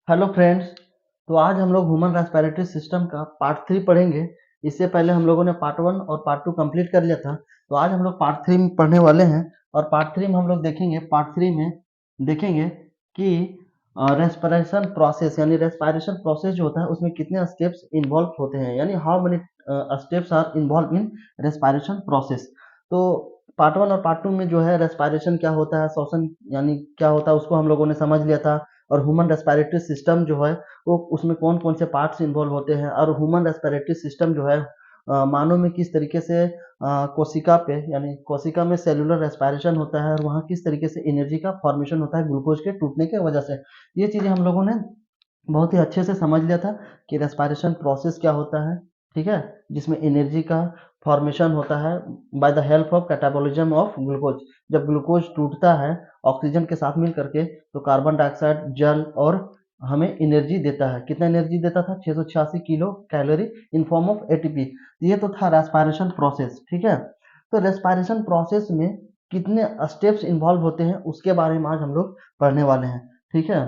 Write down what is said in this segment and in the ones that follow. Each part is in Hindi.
Hello friends. तो आज हम लोग ह्यूमन रेस्पिरेटरी सिस्टम का पार्ट 3 पढ़ेंगे। इससे पहले हम लोगों ने पार्ट 1 और पार्ट 2 कंप्लीट कर लिया था। तो आज हम लोग पार्ट 3 में पढ़ने वाले हैं और पार्ट 3 में हम लोग देखेंगे, पार्ट 3 में देखेंगे कि रेस्पिरेशन प्रोसेस यानी रेस्पिरेशन प्रोसेस जो होता है उसमें कितने स्टेप्स इन्वॉल्व होते हैं, यानी how many steps are involve in respiration process. तो पार्ट 1 और पार्ट 2 में जो है रेस्पिरेशन क्या होता है, श्वसन यानी क्या होता है, उसको हम लोगों ने समझ लिया था। और ह्यूमन रेस्पिरेटरी सिस्टम जो है वो उसमें कौन कौन से पार्ट्स इन्वॉल्व होते हैं और ह्यूमन रेस्पिरेटरी सिस्टम जो है मानव में किस तरीके से कोशिका पे यानी कोशिका में सेलुलर रेस्पिरेशन होता है और वहाँ किस तरीके से एनर्जी का फॉर्मेशन होता है ग्लूकोज के टूटने की वजह से। ये चीज़ें हम लोगों ने बहुत ही अच्छे से समझ लिया था कि रेस्पिरेशन प्रोसेस क्या होता है, ठीक है, जिसमें एनर्जी का फॉर्मेशन होता है by the help of catabolism of glucose. जब ग्लूकोज टूटता है ऑक्सीजन के साथ मिल करके तो कार्बन डाइऑक्साइड जल और हमें एनर्जी देता है। कितना एनर्जी देता था? 686 kilo calorie in form of ATP. ये तो था रेस्पिरेशन प्रोसेस, ठीक है। तो रेस्पिरेशन प्रोसेस में कितने स्टेप्स इन्वॉल्व होते हैं उसके बारे में आज हम लोग पढ़ने वाले हैं, ठीक है।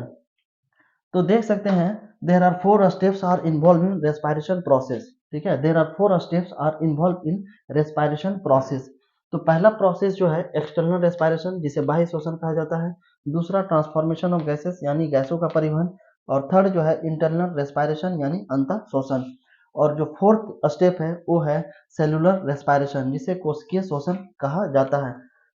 तो देख सकते हैं there are 4 steps are involve in respiration process, ठीक है। There are 4 steps are involve in respiration process. तो पहला प्रोसेस जो है एक्सटर्नल रेस्पिरेशन, जिसे बाह्य श्वसन कहा जाता है। दूसरा ट्रांसफॉर्मेशन ऑफ गैसेस यानी गैसों का परिवहन। और थर्ड जो है इंटरनल रेस्पिरेशन यानी अंतः श्वसन। और जो फोर्थ स्टेप है वो है सेलुलर रेस्पिरेशन, जिसे कोशिकीय श्वसन कहा जाता है।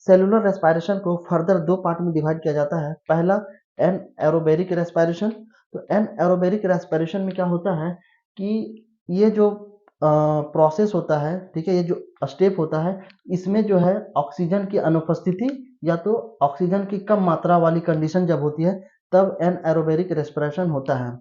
सेलुलर रेस्पिरेशन को फर्दर दो पार्ट में डिवाइड किया जाता है। पहला एन एरोबेरिक रेस्पिरेशन। तो एन एरोबेरिक रेस्पिरेशन में क्या होता है कि ये जो प्रोसेस होता है, ठीक है, ये जो स्टेप होता है इसमें जो है ऑक्सीजन की अनुपस्थिति या तो ऑक्सीजन की कम मात्रा वाली कंडीशन जब होती है तब एन एरोबेरिक रेस्पिरेशन होता है।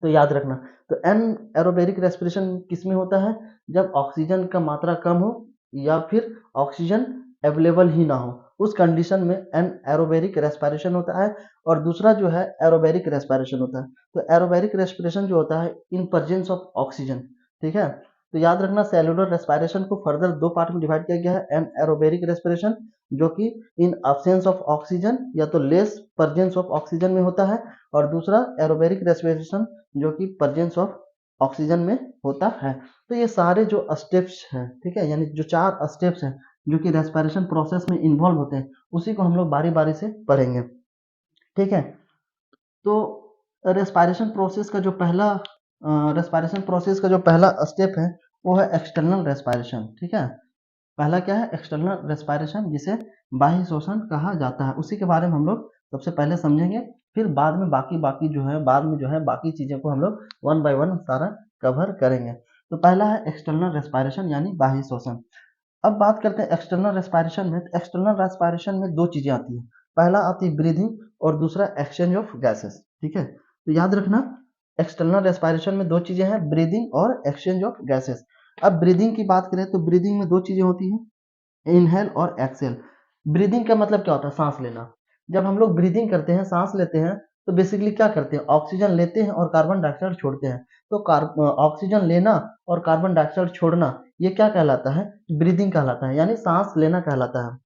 तो याद रखना, तो एन एरोबेरिक रेस्पिरेशन किस में होता है? जब ऑक्सीजन का मात्रा कम हो या फिर ऑक्सीजन अवेलेबल ही ना हो, उस कंडीशन में एन एरोबेरिक रेस्पिरेशन होता है। और दूसरा जो है एरोबेरिक रेस्पिरेशन होता है। तो एरोबेरिक रेस्पिरेशन जो होता है इन प्रेजेंस ऑफ ऑक्सीजन, ठीक है। तो याद रखना सेलुलर रेस्पिरेशन को फर्दर दो पार्ट में डिवाइड किया गया है। एन एरोबेरिक रेस्पिरेशन जो कि इन अब्सेंस ऑफ ऑक्सीजन या तो लेस प्रेजेंस ऑफ ऑक्सीजन में होता है, और दूसरा एरोबेरिक रेस्पिरेशन जो कि प्रेजेंस ऑफ ऑक्सीजन में होता है। तो ये सारे जो स्टेप्स हैं, ठीक है, यानी जो 4 स्टेप्स हैं जो कि रेस्पिरेशन प्रोसेस में इन्वॉल्व होते हैं उसी को हम लोग बारी बारी से पढ़ेंगे, ठीक है। तो रेस्पिरेशन प्रोसेस का जो पहला स्टेप है वो है एक्सटर्नल रेस्पिरेशन, ठीक है। पहला क्या है? एक्सटर्नल रेस्पिरेशन, जिसे बाह्य श्वसन कहा जाता है। उसी के बारे में हम लोग सबसे पहले समझेंगे, फिर बाद में बाकी चीज़ों को हम लोग वन बाय वन सारा कवर करेंगे। तो पहला है एक्सटर्नल रेस्पिरेशन यानी बाह्य श्वसन। अब बात करते हैं एक्सटर्नल रेस्पिरेशन में। तो एक्सटर्नल रेस्पिरेशन में दो चीज़ें आती हैं। पहला आती है ब्रीदिंग और दूसरा एक्सचेंज ऑफ गैसेस, ठीक है। तो याद रखना एक्सटर्नल रेस्पिरेशन में दो चीज़ें हैं, ब्रीदिंग और एक्सचेंज ऑफ गैसेस। अब ब्रीदिंग की बात करें तो ब्रीदिंग में दो चीज़ें होती हैं, इनहेल और एक्सेल। ब्रीदिंग का मतलब क्या होता है? सांस लेना। जब हम लोग ब्रीदिंग करते हैं, सांस लेते हैं, तो बेसिकली क्या करते हैं? ऑक्सीजन लेते हैं और कार्बन डाइऑक्साइड छोड़ते हैं। तो ऑक्सीजन लेना और कार्बन डाइऑक्साइड छोड़ना ये क्या कहलाता है? ब्रीदिंग कहलाता है, यानी सांस लेना कहलाता है।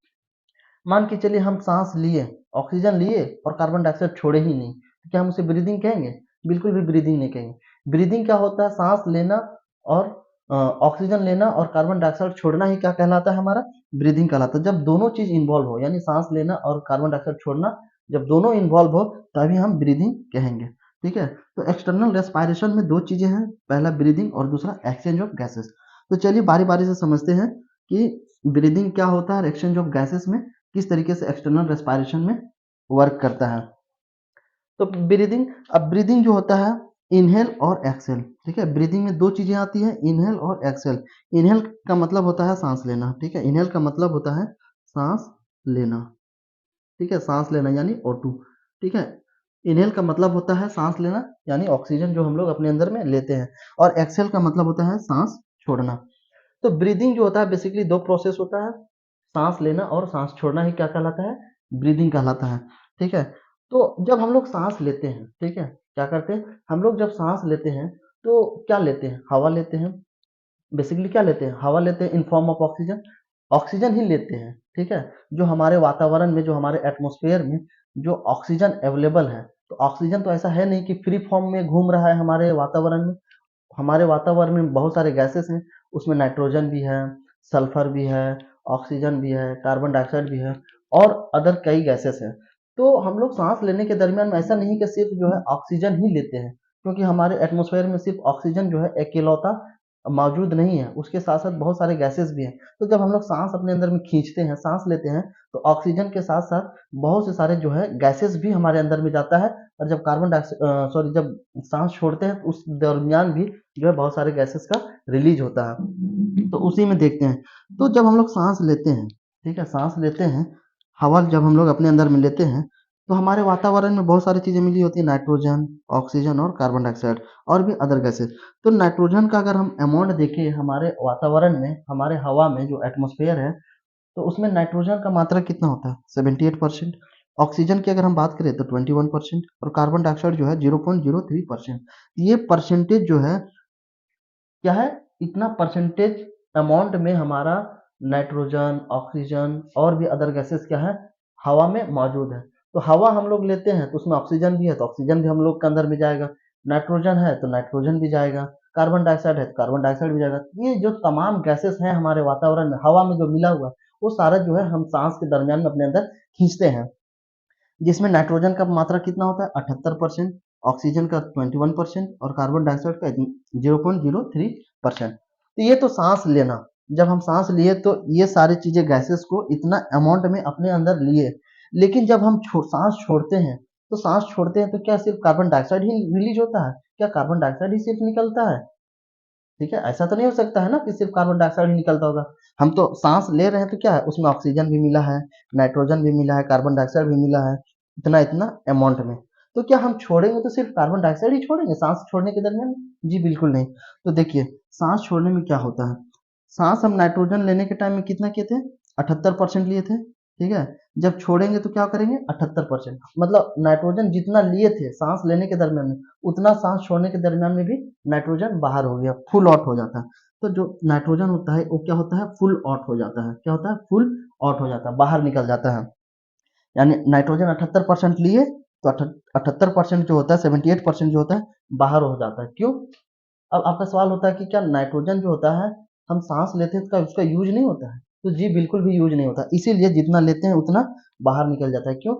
मान के चलिए हम सांस लिए, ऑक्सीजन लिए और कार्बन डाइऑक्साइड छोड़े ही नहीं, तो क्या हम उसे ब्रीदिंग कहेंगे? बिल्कुल भी ब्रीदिंग नहीं कहेंगे। ब्रीदिंग क्या होता है? सांस लेना और ऑक्सीजन लेना और कार्बन डाइऑक्साइड छोड़ना ही क्या कहलाता है? हमारा ब्रीदिंग कहलाता है। जब दोनों चीज इन्वॉल्व हो, यानी सांस लेना और कार्बन डाइऑक्साइड छोड़ना, जब दोनों इन्वॉल्व हो तभी हम ब्रीदिंग कहेंगे, ठीक है। तो एक्सटर्नल रेस्पिरेशन में दो चीजें हैं, पहला ब्रीदिंग और दूसरा एक्सचेंज ऑफ गैसेस। तो चलिए बारी बारी से समझते हैं कि ब्रीदिंग क्या होता है और एक्सचेंज ऑफ गैसेस में किस तरीके से एक्सटर्नल रेस्पिरेशन में वर्क करता है। तो ब्रीदिंग जो होता है इनहेल और एक्सेल, ठीक है। ब्रीदिंग में दो चीजें आती है, इनहेल और एक्सेल। इनहेल का मतलब होता है सांस लेना, ठीक है। इनहेल का मतलब होता है सांस लेना, ठीक है, सांस लेना यानी O2, ठीक है। इनहेल का मतलब होता है सांस लेना यानी ऑक्सीजन जो हम लोग अपने अंदर में लेते हैं, और एक्सेल का मतलब होता है सांस छोड़ना। तो ब्रीदिंग जो होता है बेसिकली दो प्रोसेस होता है, सांस लेना और सांस छोड़ना ही क्या कहलाता है? ब्रीदिंग कहलाता है, ठीक है। तो जब हम लोग सांस लेते हैं, ठीक है, क्या करते हैं हम लोग? जब सांस लेते हैं तो क्या लेते हैं? हवा लेते हैं। बेसिकली क्या लेते हैं? हवा लेते हैं in form of oxygen. Oxygen ही लेते हैं, ठीक है। जो हमारे वातावरण में, जो हमारे एटमॉस्फेयर में जो ऑक्सीजन अवेलेबल है, तो तो ऑक्सीजन तो ऐसा है नहीं कि फ्री फॉर्म में घूम रहा है हमारे वातावरण में। हमारे वातावरण में बहुत सारे गैसेस हैं, उसमें नाइट्रोजन भी है, सल्फर भी है, ऑक्सीजन भी है, कार्बन डाइऑक्साइड भी है और अदर कई गैसेस हैं। तो हम लोग सांस लेने के दरमियान में ऐसा नहीं कि सिर्फ जो है ऑक्सीजन ही लेते हैं, क्योंकि हमारे एटमॉस्फेयर में सिर्फ ऑक्सीजन जो है अकेलौता मौजूद नहीं है, उसके साथ साथ बहुत सारे गैसेस भी हैं। तो जब हम लोग सांस अपने अंदर में खींचते हैं, सांस लेते हैं, तो ऑक्सीजन के साथ साथ बहुत से सारे जो है गैसेस भी हमारे अंदर में जाता है। और जब कार्बन डाइऑक्साइड सॉरी जब सांस छोड़ते हैं तो उस दरमियान भी जो है बहुत सारे गैसेस का रिलीज होता है। तो उसी में देखते हैं, तो जब हम लोग सांस लेते हैं, ठीक है, सांस लेते हैं, हवा जब हम लोग अपने अंदर में लेते हैं, तो हमारे वातावरण में बहुत सारी चीजें मिली होती है, नाइट्रोजन, ऑक्सीजन और कार्बन डाइऑक्साइड और भी अदर गैसेस। तो नाइट्रोजन का अगर हम अमाउंट देखें हमारे वातावरण में, हमारे हवा में जो एटमॉस्फेयर है, तो उसमें नाइट्रोजन का मात्रा कितना होता है? 78%। ऑक्सीजन की अगर हम बात करें तो 21% और कार्बन डाइऑक्साइड जो है 0.03%। ये परसेंटेज जो है क्या है, इतना परसेंटेज अमाउंट में हमारा नाइट्रोजन, ऑक्सीजन और भी अदर गैसेस क्या है, हवा में मौजूद है। तो हवा हम लोग लेते हैं तो उसमें ऑक्सीजन भी है, तो ऑक्सीजन भी हम लोग के अंदर में जाएगा, नाइट्रोजन है तो नाइट्रोजन भी जाएगा, कार्बन डाइऑक्साइड है तो कार्बन डाइऑक्साइड भी जाएगा। ये जो तमाम गैसेस हैं हमारे वातावरण में, हवा में जो मिला हुआ है, वो सारा जो है हम सांस के दरमियान में अपने अंदर खींचते हैं, जिसमें नाइट्रोजन का मात्रा कितना होता है? 78%, ऑक्सीजन का 21% और कार्बन डाइऑक्साइड का 0.03%। तो ये तो सांस लेना, जब हम सांस लिए तो ये सारी चीजें गैसेस को इतना अमाउंट में अपने अंदर लिए। लेकिन जब हम सांस छोड़ते हैं, तो सांस छोड़ते हैं तो क्या सिर्फ कार्बन डाइऑक्साइड ही रिलीज होता है? क्या कार्बन डाइऑक्साइड ही सिर्फ निकलता है? ठीक है, ऐसा तो नहीं हो सकता है ना कि सिर्फ कार्बन डाइऑक्साइड ही निकलता होगा। हम तो सांस ले रहे हैं तो क्या है, उसमें ऑक्सीजन भी मिला है, नाइट्रोजन भी मिला है, कार्बन डाइऑक्साइड भी मिला है, इतना इतना अमाउंट में। तो क्या हम छोड़ेंगे तो सिर्फ कार्बन डाइऑक्साइड ही छोड़ेंगे सांस छोड़ने के दरमियान? जी बिल्कुल नहीं। तो देखिए, सांस छोड़ने में क्या होता है, सांस हम नाइट्रोजन लेने के टाइम में कितना किए थे? 78% लिए थे, ठीक है। जब छोड़ेंगे तो क्या करेंगे? 78%, मतलब नाइट्रोजन जितना लिए थे सांस लेने के दरमियान में, उतना सांस छोड़ने के दरमियान में भी नाइट्रोजन बाहर हो गया, फुल आउट हो जाता है। तो जो नाइट्रोजन होता है वो क्या होता है? फुल आउट हो जाता है। क्या होता है? फुल आउट हो जाता है, बाहर निकल जाता है। यानी नाइट्रोजन 78% लिए तो 78% जो होता है, 78% जो होता है बाहर हो जाता है। क्यों? अब आपका सवाल होता है कि क्या नाइट्रोजन जो होता है हम सांस लेते हैं तो उसका यूज नहीं होता है? तो जी बिल्कुल भी यूज नहीं होता, इसीलिए जितना लेते हैं उतना बाहर निकल जाता है। क्यों?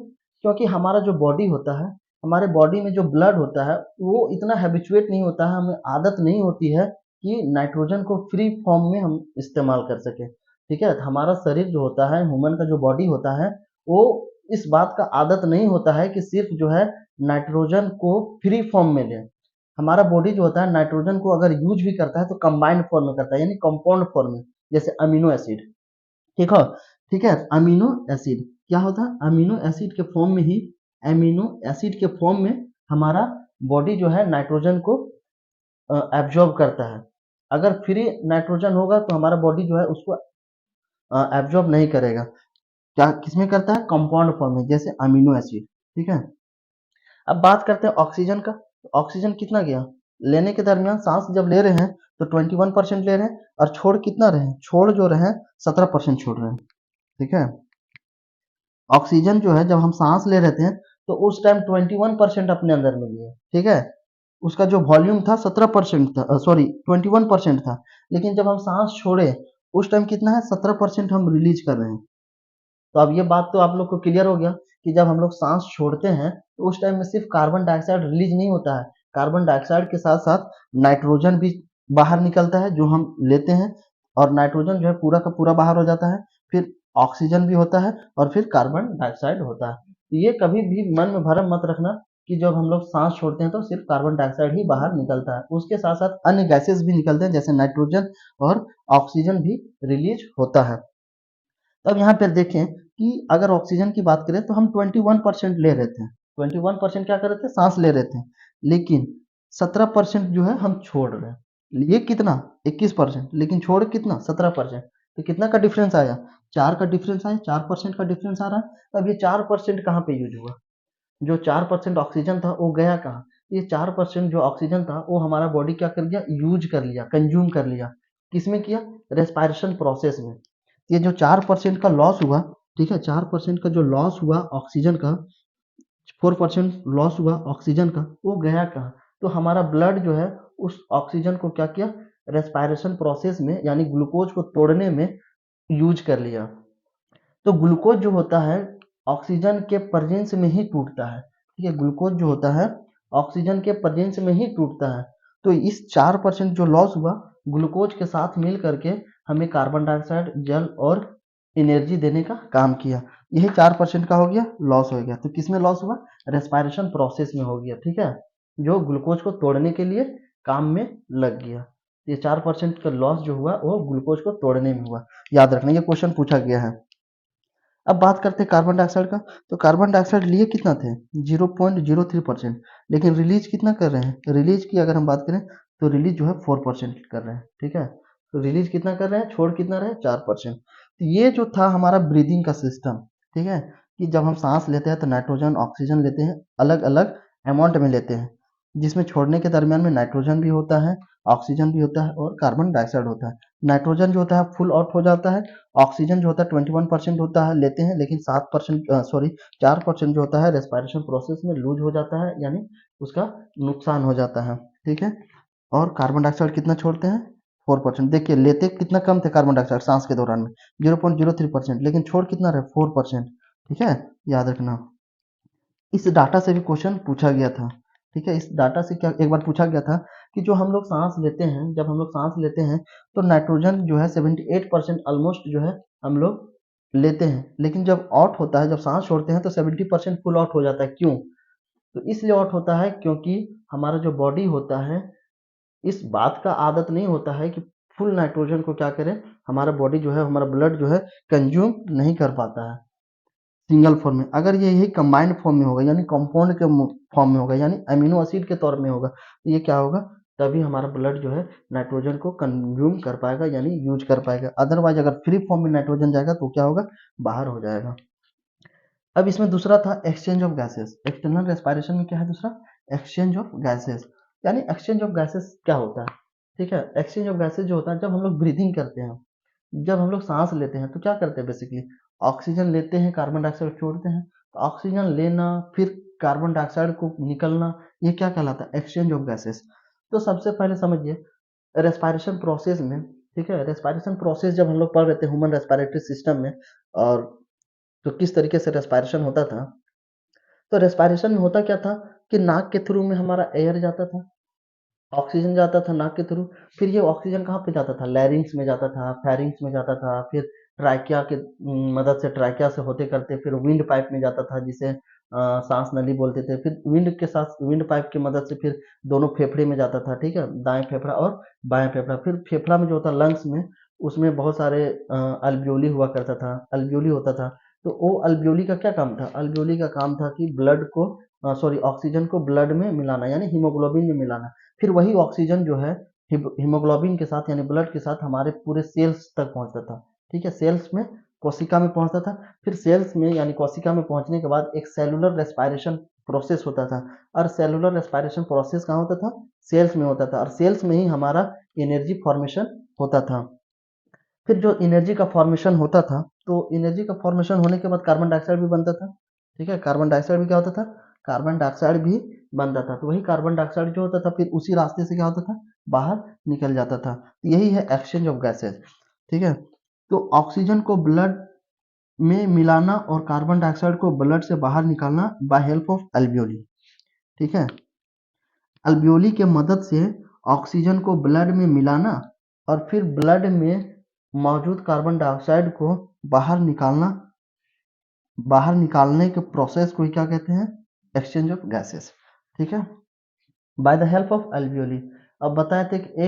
क्योंकि हमारा जो बॉडी होता है, हमारे बॉडी में जो ब्लड होता है वो इतना हैबिचुएट नहीं होता है, हमें आदत नहीं होती है कि नाइट्रोजन को फ्री फॉर्म में हम इस्तेमाल कर सके। ठीक है, तो हमारा शरीर जो होता है, ह्यूमन का जो बॉडी होता है, वो इस बात का आदत नहीं होता है कि सिर्फ जो है नाइट्रोजन को फ्री फॉर्म में ले। हमारा बॉडी जो होता है नाइट्रोजन को अगर यूज भी करता है तो कंबाइंड फॉर्म में करता है, यानी कंपाउंड फॉर्म में, जैसे अमीनो एसिड। ठीक है, ठीक है, अमीनो एसिड क्या होता है? अमीनो एसिड के फॉर्म में ही, अमीनो एसिड के फॉर्म में हमारा बॉडी जो है नाइट्रोजन को एब्जॉर्ब करता है। अगर फ्री नाइट्रोजन होगा तो हमारा बॉडी जो है उसको एब्जॉर्ब नहीं करेगा। क्या किसमें करता है? कंपाउंड फॉर्म में, जैसे अमीनो एसिड। ठीक है, अब बात करते हैं ऑक्सीजन का। ऑक्सीजन कितना गया लेने के दरमियान? सांस जब ले रहे हैं तो 21% ले रहे हैं, और छोड़ कितना रहे हैं? छोड़ जो रहे हैं 17% छोड़ रहे हैं। ठीक है, ऑक्सीजन जो है जब हम सांस ले रहे थे तो उस टाइम 21% अपने अंदर में लिए, ठीक है। उसका जो वॉल्यूम था 17% था, सॉरी 21% था। लेकिन जब हम सांस छोड़े उस टाइम कितना है? 17% हम रिलीज कर रहे हैं। तो अब ये बात तो आप लोग को क्लियर हो गया कि जब हम लोग सांस छोड़ते हैं तो उस टाइम में सिर्फ कार्बन डाइऑक्साइड रिलीज नहीं होता है, कार्बन डाइऑक्साइड के साथ साथ नाइट्रोजन भी बाहर निकलता है जो हम लेते हैं, और नाइट्रोजन जो है पूरा का पूरा बाहर हो जाता है, फिर ऑक्सीजन भी होता है और फिर कार्बन डाइऑक्साइड होता है। तो ये कभी भी मन में भरम मत रखना कि जब हम लोग सांस छोड़ते हैं तो सिर्फ कार्बन डाइऑक्साइड ही बाहर निकलता है, उसके साथ साथ अन्य गैसेस भी निकलते हैं, जैसे नाइट्रोजन और ऑक्सीजन भी रिलीज होता है। तो अब यहाँ पर देखें कि अगर ऑक्सीजन की बात करें तो हम 21% ले रहे थे, 21% क्या कर रहे थे? सांस ले रहे थे, लेकिन 17% जो है हम छोड़ रहे हैं। ये कितना? 21%, लेकिन छोड़ कितना? 17%। तो कितना का डिफरेंस आया? 4 का डिफरेंस आया, 4% का डिफरेंस आ रहा है। तो अब ये 4% कहाँ पे यूज हुआ? जो 4% ऑक्सीजन था वो गया कहाँ? ये 4% जो ऑक्सीजन था वो हमारा बॉडी क्या कर गया? यूज कर लिया, कंज्यूम कर लिया। किसमें किया? रेस्पायरेशन प्रोसेस में। ये जो 4% का लॉस हुआ, ठीक है, 4% का जो लॉस हुआ ऑक्सीजन का, 4% लॉस हुआ ऑक्सीजन का, वो गया कहाँ? तो हमारा ब्लड जो है उस ऑक्सीजन को क्या किया, रेस्पायरेशन प्रोसेस में यानी ग्लूकोज को तोड़ने में यूज कर लिया। तो ग्लूकोज जो होता है ऑक्सीजन के प्रेजेंस में ही टूटता है, ठीक है, ग्लूकोज जो होता है ऑक्सीजन के प्रेजेंस में ही टूटता है। तो इस 4% जो लॉस हुआ ग्लूकोज के साथ मिल करके हमें कार्बन डाइऑक्साइड, जल और एनर्जी देने का काम किया। यही 4% का हो गया, लॉस हो गया। तो किसमें लॉस हुआ? रेस्पायरेशन प्रोसेस में हो गया, ठीक है, जो ग्लूकोज को तोड़ने के लिए काम में लग गया। ये 4% का लॉस जो हुआ वो ग्लूकोज को तोड़ने में हुआ। याद रखना, ये क्वेश्चन पूछा गया है। अब बात करते हैं कार्बन डाइऑक्साइड का। तो कार्बन डाइऑक्साइड लिए कितना थे? 0.03%, लेकिन रिलीज कितना कर रहे हैं? रिलीज की अगर हम बात करें तो रिलीज जो है 4% कर रहे हैं, ठीक है। तो रिलीज कितना कर रहे हैं, छोड़ कितना रहे? 4%। तो ये जो था हमारा ब्रीदिंग का सिस्टम, ठीक है, कि जब हम सांस लेते हैं तो नाइट्रोजन ऑक्सीजन लेते हैं, अलग अलग अमाउंट में लेते हैं, जिसमें छोड़ने के दरमियान में नाइट्रोजन भी होता है, ऑक्सीजन भी होता है और कार्बन डाइऑक्साइड होता है। नाइट्रोजन जो होता है फुल आउट हो जाता है, ऑक्सीजन जो होता है 21% होता है लेते हैं, लेकिन 7% सॉरी 4% जो होता है रेस्पायरेशन प्रोसेस में लूज हो जाता है, यानी उसका नुकसान हो जाता है, ठीक है। और कार्बन डाइऑक्साइड कितना छोड़ते हैं? 4%। देखिए लेते कितना कम थे कार्बन डाइऑक्साइड सांस के दौरान में, 0.03%, लेकिन छोड़ कितना रहे? 4%, ठीक है, याद रखना। इस डाटा से भी क्वेश्चन पूछा गया था, ठीक है। इस डाटा से क्या एक बार पूछा गया था कि जो हम लोग सांस लेते हैं, जब हम लोग सांस लेते हैं तो नाइट्रोजन जो है 78% ऑलमोस्ट जो है हम लोग लेते हैं, लेकिन जब आउट होता है, जब सांस छोड़ते हैं तो 70% फुल आउट हो जाता है। क्यों? तो इसलिए आउट होता है क्योंकि हमारा जो बॉडी होता है इस बात का आदत नहीं होता है कि फुल नाइट्रोजन को क्या करें, हमारा बॉडी जो है, हमारा ब्लड जो है कंज्यूम नहीं कर पाता है सिंगल फॉर्म में। अगर ये यही कंबाइंड फॉर्म में होगा यानी कंपाउंड के फॉर्म में होगा यानी अमीनो एसिड के तौर में होगा, तो ये क्या होगा, तभी हमारा ब्लड जो है नाइट्रोजन को कंज्यूम कर पाएगा यानी यूज कर पाएगा। अदरवाइज अगर फ्री फॉर्म में नाइट्रोजन जाएगा तो क्या होगा, बाहर हो जाएगा। अब इसमें दूसरा था exchange of gases. External respiration में क्या है दूसरा? Exchange of gases. यानी एक्सचेंज ऑफ गैसेस क्या होता है, ठीक है। एक्सचेंज ऑफ गैसेस जो होता है जब हम लोग ब्रीथिंग करते हैं, जब हम लोग सांस लेते हैं तो क्या करते हैं बेसिकली, ऑक्सीजन लेते हैं, कार्बन डाइऑक्साइड छोड़ते हैं। तो ऑक्सीजन लेना फिर कार्बन डाइऑक्साइड को निकलना, ये क्या कहलाता है? Exchange of gases. तो सबसे पहले समझिए रेस्पायरेशन प्रोसेस में, ठीक है, रेस्पायरेशन प्रोसेस जब हम लोग पढ़ रहे थे ह्यूमन रेस्पिरेटरी सिस्टम में, और तो किस तरीके से रेस्पायरेशन होता था, तो रेस्पायरेशन में होता क्या था कि नाक के थ्रू में हमारा एयर जाता था, ऑक्सीजन जाता था नाक के थ्रू। फिर ये ऑक्सीजन कहाँ पे जाता था? लैरिंग्स में जाता था, फेरिंग्स में जाता था, फिर ट्राइकिया के मदद से, ट्राइकिया से होते करते फिर विंड पाइप में जाता था, जिसे सांस नली बोलते थे। फिर विंड के साथ, विंड पाइप की मदद से फिर दोनों फेफड़े में जाता था, ठीक है, दाएं फेफड़ा और बाएं फेफड़ा। फिर फेफड़ा में जो होता लंग्स में, उसमें बहुत सारे अल्वियोली हुआ करता था, अल्वियोली होता था। तो वो अल्वियोली का क्या काम था? अल्वियोली का काम था कि ब्लड को सॉरी ऑक्सीजन को ब्लड में मिलाना यानी हीमोग्लोबिन में मिलाना। फिर वही ऑक्सीजन जो है हीमोग्लोबिन के साथ यानी ब्लड के साथ हमारे पूरे सेल्स तक पहुंचता था, ठीक है, सेल्स में, कोशिका में पहुंचता था। फिर सेल्स में यानी कोशिका में पहुंचने के बाद एक सेलुलर रेस्पायरेशन प्रोसेस होता था, और सेलुलर रेस्पायरेशन प्रोसेस कहाँ होता था? सेल्स में होता था, और सेल्स में ही हमारा एनर्जी फॉर्मेशन होता था। फिर जो एनर्जी का फॉर्मेशन होता था, तो एनर्जी का फॉर्मेशन होने के बाद कार्बन डाइऑक्साइड भी बनता था, ठीक है, कार्बन डाइऑक्साइड भी क्या होता था? कार्बन डाइऑक्साइड भी बनता था। तो वही कार्बन डाइऑक्साइड जो होता था फिर उसी रास्ते से क्या होता था, बाहर निकल जाता था। तो यही है एक्सचेंज ऑफ गैसेस, ठीक है। तो ऑक्सीजन को ब्लड में मिलाना और कार्बन डाइऑक्साइड को ब्लड से बाहर निकालना बाय हेल्प ऑफ अल्वियोली, ठीक है। अल्वियोली के मदद से ऑक्सीजन को ब्लड में मिलाना और फिर ब्लड में मौजूद कार्बन डाइऑक्साइड को बाहर निकालना, बाहर निकालने के प्रोसेस को ही क्या कहते हैं? एक्सचेंज ऑफ गैसेस, ठीक है, by the help of alveoli. अब बताए थे कि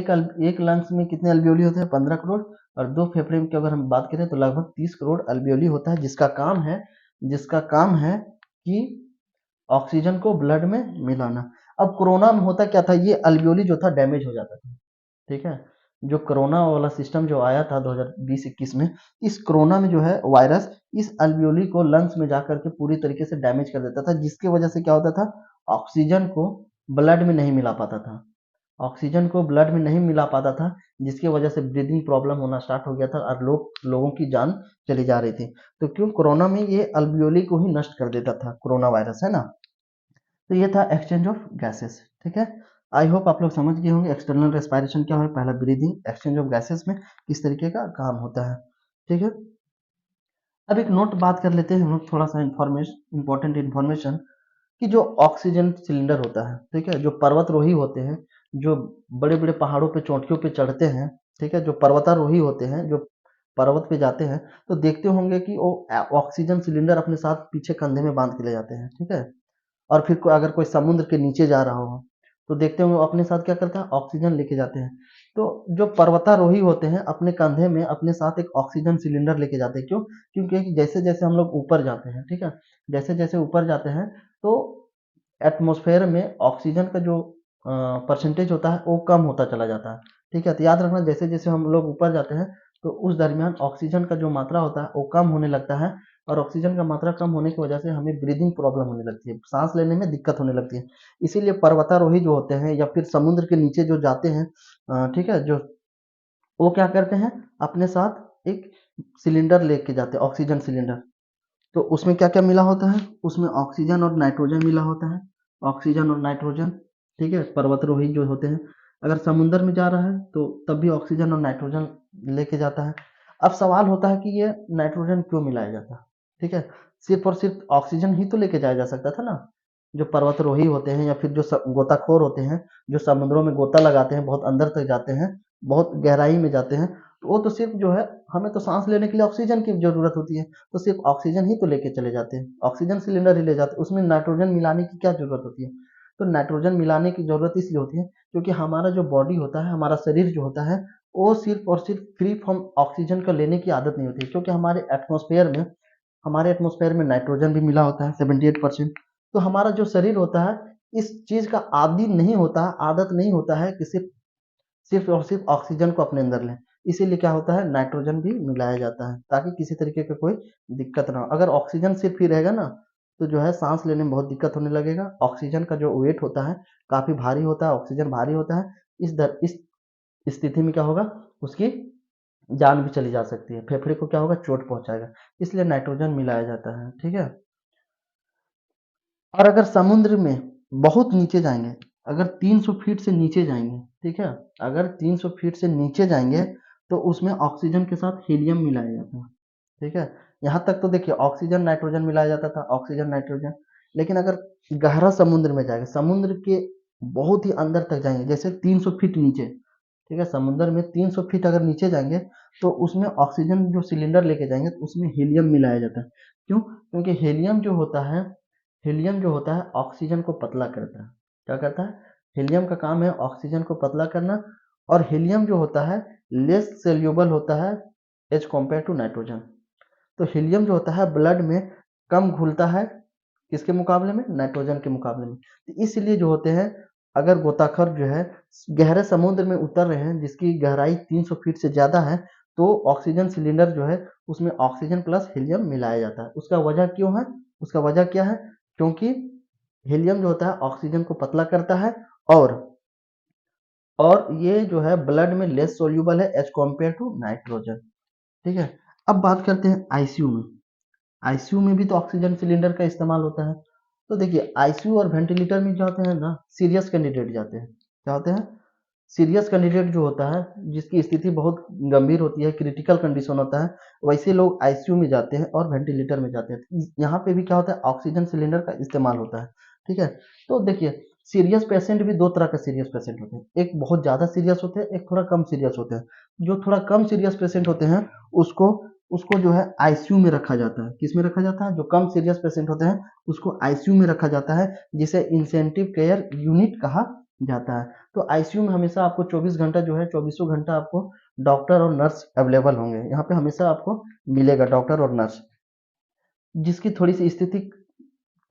एक लंग्स में कितने अल्वियोली होते हैं? 15 करोड़। और दो फेफड़े में की अगर हम बात करें तो लगभग 30 करोड़ अल्वियोली होता है, जिसका काम है कि ऑक्सीजन को ब्लड में मिलाना। अब कोरोना में होता क्या था, ये अल्वियोली जो था डैमेज हो जाता था, ठीक है। जो कोरोना वाला सिस्टम जो आया था 2020-21 में, इस कोरोना में जो है वायरस इस अल्वियोली को लंग्स में जाकर के पूरी तरीके से डैमेज कर देता था, जिसकी वजह से क्या होता था, ऑक्सीजन को ब्लड में नहीं मिला पाता था, ऑक्सीजन को ब्लड में नहीं मिला पाता था, जिसकी वजह से ब्रीदिंग प्रॉब्लम होना स्टार्ट हो गया था और लोगों की जान चली जा रही थी। तो क्यों? कोरोना में ये अल्वियोली को ही नष्ट कर देता था, कोरोना वायरस है ना। तो ये था एक्सचेंज ऑफ गैसेस। ठीक है, आई होप आप लोग समझ गए होंगे एक्सटर्नल रेस्पिरेशन क्या है, पहला ब्रीदिंग, एक्सचेंज ऑफ गैसेस में किस तरीके का काम होता है। ठीक है, अब एक नोट बात कर लेते हैं हम लोग, थोड़ा सा इंफॉर्मेशन, इंपॉर्टेंट इंफॉर्मेशन, कि जो ऑक्सीजन सिलेंडर होता है, ठीक है, जो पर्वतरोही होते हैं, जो बड़े बड़े पहाड़ों पे चोटियों पे चढ़ते हैं, ठीक है, जो पर्वतारोही होते हैं, जो पर्वत पे जाते हैं, तो देखते होंगे कि वो ऑक्सीजन सिलेंडर अपने साथ पीछे कंधे में बांध के ले जाते हैं। ठीक है, और फिर अगर कोई समुद्र के नीचे जा रहा हो तो देखते होंगे वो अपने साथ क्या करता है, ऑक्सीजन लेके जाते हैं। तो जो पर्वतारोही होते हैं अपने कंधे में अपने साथ एक ऑक्सीजन सिलेंडर लेके जाते हैं। क्यों? क्योंकि जैसे जैसे हम लोग ऊपर जाते हैं, ठीक है, जैसे जैसे ऊपर जाते हैं तो एटमॉस्फेयर में ऑक्सीजन का जो परसेंटेज होता है वो कम होता चला जाता है। ठीक है, तो याद रखना जैसे जैसे हम लोग ऊपर जाते हैं तो उस दरमियान ऑक्सीजन का जो मात्रा होता है वो कम होने लगता है, और ऑक्सीजन का मात्रा कम होने की वजह से हमें ब्रीदिंग प्रॉब्लम होने लगती है, सांस लेने में दिक्कत होने लगती है। इसीलिए पर्वतारोही जो होते हैं या फिर समुद्र के नीचे जो जाते हैं, ठीक है, जो वो क्या करते हैं, अपने साथ एक सिलेंडर लेके जाते हैं, ऑक्सीजन सिलेंडर। तो उसमें क्या-क्या मिला होता है? उसमें ऑक्सीजन और नाइट्रोजन मिला होता है। ऑक्सीजन और नाइट्रोजन, ठीक है? पर्वतारोही जो होते हैं, अगर समुद्र में जा रहा है तो तब भी ऑक्सीजन और नाइट्रोजन लेके जाता है। अब सवाल होता है कि ये नाइट्रोजन क्यों मिलाया जाता है? ठीक है? सिर्फ़ और सिर्फ़ ऑक्सीजन ही तो लेके जाया जा सकता था ना। जो पर्वतारोही होते हैं या फिर जो गोताखोर होते हैं, जो समुद्रों में गोता लगाते हैं, बहुत अंदर तक जाते हैं, बहुत गहराई में जाते हैं, तो वो तो सिर्फ़ जो है, हमें तो साँस लेने के लिए ऑक्सीजन की ज़रूरत होती है। तो सिर्फ ऑक्सीजन ही तो लेके चले जाते हैं, ऑक्सीजन सिलेंडर ही ले जाते हैं, उसमें नाइट्रोजन मिलाने की क्या जरूरत होती है? तो नाइट्रोजन मिलाने की जरूरत इसलिए होती है क्योंकि हमारा जो बॉडी होता है, हमारा शरीर जो होता है, वो सिर्फ और सिर्फ फ्री फ्रॉम ऑक्सीजन का लेने की आदत नहीं होती है, क्योंकि हमारे एटमॉस्फेयर में नाइट्रोजन भी मिला होता है 78%। तो हमारा जो शरीर होता है इस चीज का आदी नहीं होता, आदत नहीं होता है कि सिर्फ सिर्फ और सिर्फ ऑक्सीजन को अपने अंदर लें। इसीलिए क्या होता है, नाइट्रोजन भी मिलाया जाता है ताकि किसी तरीके का कोई दिक्कत ना हो। अगर ऑक्सीजन सिर्फ ही रहेगा ना तो जो है सांस लेने में बहुत दिक्कत होने लगेगा। ऑक्सीजन का जो वेट होता है काफी भारी होता है, ऑक्सीजन भारी होता है। इस स्थिति में क्या होगा, उसकी जान भी चली जा सकती है, फेफड़े को क्या होगा, चोट पहुंचाएगा। इसलिए नाइट्रोजन मिलाया जाता है। ठीक है, और अगर समुद्र में बहुत नीचे जाएंगे, अगर 300 फीट से नीचे जाएंगे, ठीक है, अगर 300 फीट से नीचे जाएंगे तो उसमें ऑक्सीजन के साथ हीलियम मिलाया जाता है। ठीक है, यहाँ तक तो देखिए ऑक्सीजन नाइट्रोजन मिलाया जाता था, ऑक्सीजन नाइट्रोजन। लेकिन अगर गहरा समुद्र में जाएंगे, समुद्र के बहुत ही अंदर तक जाएंगे, जैसे 300 फीट नीचे, ठीक है, समुद्र में 300 फीट अगर नीचे जाएंगे तो उसमें ऑक्सीजन जो सिलेंडर लेके जाएंगे तो उसमें हीलियम मिलाया जाता है। क्यों? क्योंकि हीलियम जो होता है ऑक्सीजन को पतला करता है। क्या करता है? हीलियम का काम है ऑक्सीजन को पतला करना। और हीलियम जो होता है लेस सेल्यूबल होता है एज कम्पेयर टू नाइट्रोजन। तो हीलियम जो होता है ब्लड में कम घुलता है, किसके मुकाबले में, नाइट्रोजन के मुकाबले में। तो इसलिए जो होते हैं, अगर गोताखोर जो है गहरे समुद्र में उतर रहे हैं जिसकी गहराई 300 फीट से ज्यादा है, तो ऑक्सीजन सिलेंडर जो है उसमें ऑक्सीजन प्लस हीलियम मिलाया जाता है। उसका वजह क्यों है? उसका वजह क्या है? क्योंकि हीलियम जो होता है ऑक्सीजन को पतला करता है, और ये जो है ब्लड में लेस सोल्यूबल है एज कम्पेयर टू नाइट्रोजन। ठीक है, अब बात करते हैं आईसीयू में। आईसीयू में भी तो ऑक्सीजन सिलेंडर का इस्तेमाल होता है। तो देखिए आईसीयू और वेंटिलेटर में जाते हैं ना, सीरियस कैंडिडेट जाते हैं। क्या होते हैं? सीरियस कैंडिडेट जो होता है, जिसकी स्थिति बहुत गंभीर होती है, क्रिटिकल कंडीशन होता है, वैसे लोग आईसीयू में जाते हैं और वेंटिलेटर में जाते हैं। यहाँ पे भी क्या होता है, ऑक्सीजन सिलेंडर का इस्तेमाल होता है। ठीक है, तो देखिए सीरियस पेशेंट भी दो तरह का सीरियस पेशेंट होते हैं, एक बहुत ज्यादा सीरियस होते हैं, एक थोड़ा कम सीरियस होते हैं। जो थोड़ा कम सीरियस पेशेंट होते हैं उसको उसको जो है आईसीयू में रखा जाता है। किस में रखा जाता है? जो कम सीरियस पेशेंट होते हैं उसको आईसीयू में रखा जाता है, जिसे इंसेंटिव केयर यूनिट कहा जाता है। तो आईसीयू में हमेशा आपको 24 घंटा जो है, चौबीसों घंटा आपको डॉक्टर और नर्स अवेलेबल होंगे। यहाँ पे हमेशा आपको मिलेगा डॉक्टर और नर्स। जिसकी थोड़ी सी स्थिति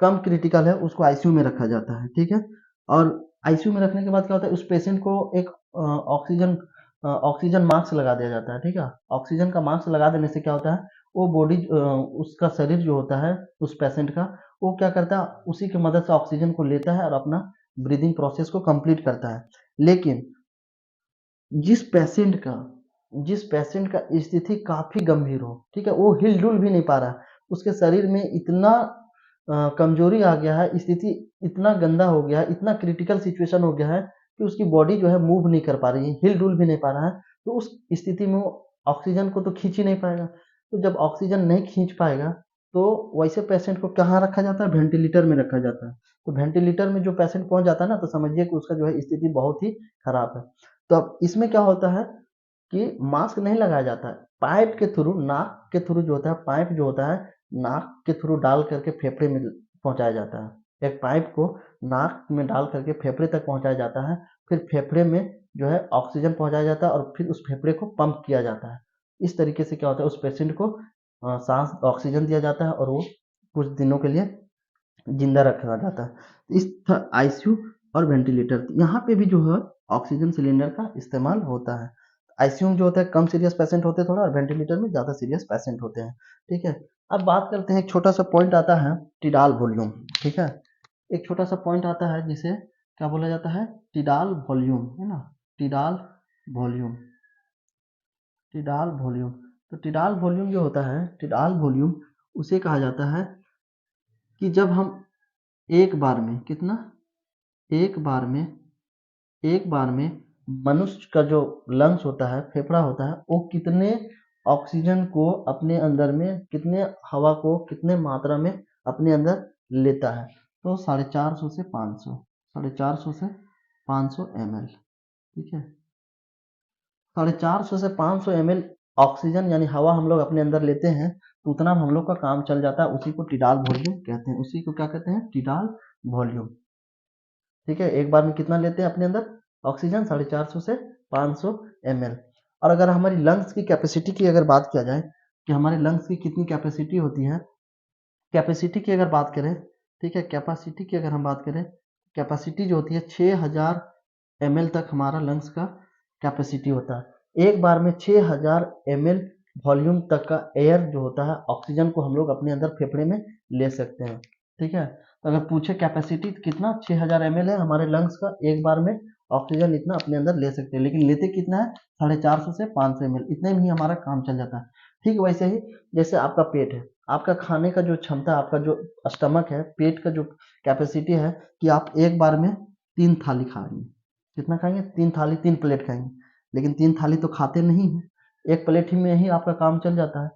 कम क्रिटिकल है उसको आईसीयू में रखा जाता है। ठीक है, और आईसीयू में रखने के बाद क्या होता है, उस पेशेंट को एक ऑक्सीजन मास्क लगा दिया जाता है। ठीक है, ऑक्सीजन का मास्क लगा देने से क्या होता है, वो बॉडी उसका शरीर जो होता है उस पेशेंट का, वो क्या करता है, उसी की मदद से ऑक्सीजन को लेता है और अपना ब्रीदिंग प्रोसेस को कंप्लीट करता है। लेकिन जिस पेशेंट का जिस पेशेंट का स्थिति काफी गंभीर हो, ठीक है, वो हिल डुल भी नहीं पा रहा, उसके शरीर में इतना कमजोरी आ गया है, स्थिति इतना गंदा हो गया है, इतना क्रिटिकल सिचुएशन हो गया है कि उसकी बॉडी जो है मूव नहीं कर पा रही है, हिल डुल भी नहीं पा रहा है, तो उस स्थिति में वो ऑक्सीजन को तो खींच ही नहीं पाएगा। तो जब ऑक्सीजन नहीं खींच पाएगा तो वैसे पेशेंट को कहाँ रखा जाता है? वेंटिलेटर में रखा जाता है। तो वेंटिलेटर में जो पेशेंट पहुंच जाता है ना, तो समझिए कि उसका जो है स्थिति बहुत ही खराब है। तो अब इसमें क्या होता है कि मास्क नहीं लगाया जाता है, पाइप के थ्रू, नाक के थ्रू जो होता है, पाइप जो होता है नाक के थ्रू डाल करके फेफड़े में पहुंचाया जाता है। एक पाइप को नाक में डाल करके फेफड़े तक पहुंचाया जाता है, फिर फेफड़े में जो है ऑक्सीजन पहुंचाया जाता है और फिर उस फेफड़े को पंप किया जाता है। इस तरीके से क्या होता है, उस पेशेंट को सांस ऑक्सीजन दिया जाता है और वो कुछ दिनों के लिए जिंदा रखा जाता है। इस आईसीयू और वेंटिलेटर यहाँ पे भी जो है ऑक्सीजन सिलेंडर का इस्तेमाल होता है। आईसीयू में जो होता है कम सीरियस पेशेंट होते हैं थोड़ा, और वेंटिलेटर में ज़्यादा सीरियस पेशेंट होते हैं। ठीक है, अब बात करते हैं, एक छोटा सा पॉइंट आता है टिडाल वॉल्यूम। ठीक है, एक छोटा सा पॉइंट आता है जिसे क्या बोला जाता है? टिडाल वॉल्यूम, है ना, टिडाल वॉल्यूम, टिडाल वॉल्यूम। तो टिडाल वॉल्यूम जो होता है, टिडाल वॉल्यूम उसे कहा जाता है कि जब हम एक बार में कितना, एक बार में, एक बार में मनुष्य का जो लंग्स होता है, फेफड़ा होता है, वो कितने ऑक्सीजन को अपने अंदर में, कितने हवा को कितने मात्रा में अपने अंदर लेता है? तो 450 से 500, 450 से 500 ml। ठीक है, 450 से 500 ml ऑक्सीजन यानी हवा हम लोग अपने अंदर लेते हैं, तो उतना हम लोग का काम चल जाता है। उसी को टिडाल वॉल्यूम कहते हैं, उसी को क्या कहते हैं? टिडाल वॉल्यूम। ठीक है, एक बार में कितना लेते हैं अपने अंदर ऑक्सीजन? 450 से 500 ml। और अगर हमारी लंग्स की कैपेसिटी की अगर बात किया जाए कि हमारे लंग्स की कितनी कैपेसिटी होती है, कैपेसिटी की अगर बात करें, ठीक है, कैपेसिटी की अगर हम बात करें, कैपेसिटी जो होती है 6000 ml तक हमारा लंग्स का कैपेसिटी होता है। एक बार में 6000 ml वॉल्यूम तक का एयर जो होता है, ऑक्सीजन को हम लोग अपने अंदर फेफड़े में ले सकते हैं। ठीक है, तो अगर पूछे कैपेसिटी कितना, 6000 ml है हमारे लंग्स का, एक बार में ऑक्सीजन इतना अपने अंदर ले सकते हैं, लेकिन लेते कितना है? 450 से 500 ml, इतने में ही हमारा काम चल जाता है। ठीक वैसे ही जैसे आपका पेट है, आपका खाने का जो क्षमता, आपका जो स्टमक है, पेट का जो कैपेसिटी है कि आप एक बार में 3 थाली खाएंगे। कितना खाएंगे? 3 थाली, 3 प्लेट खाएंगे। लेकिन 3 थाली तो खाते नहीं हैं, एक प्लेट ही में ही आपका काम चल जाता है।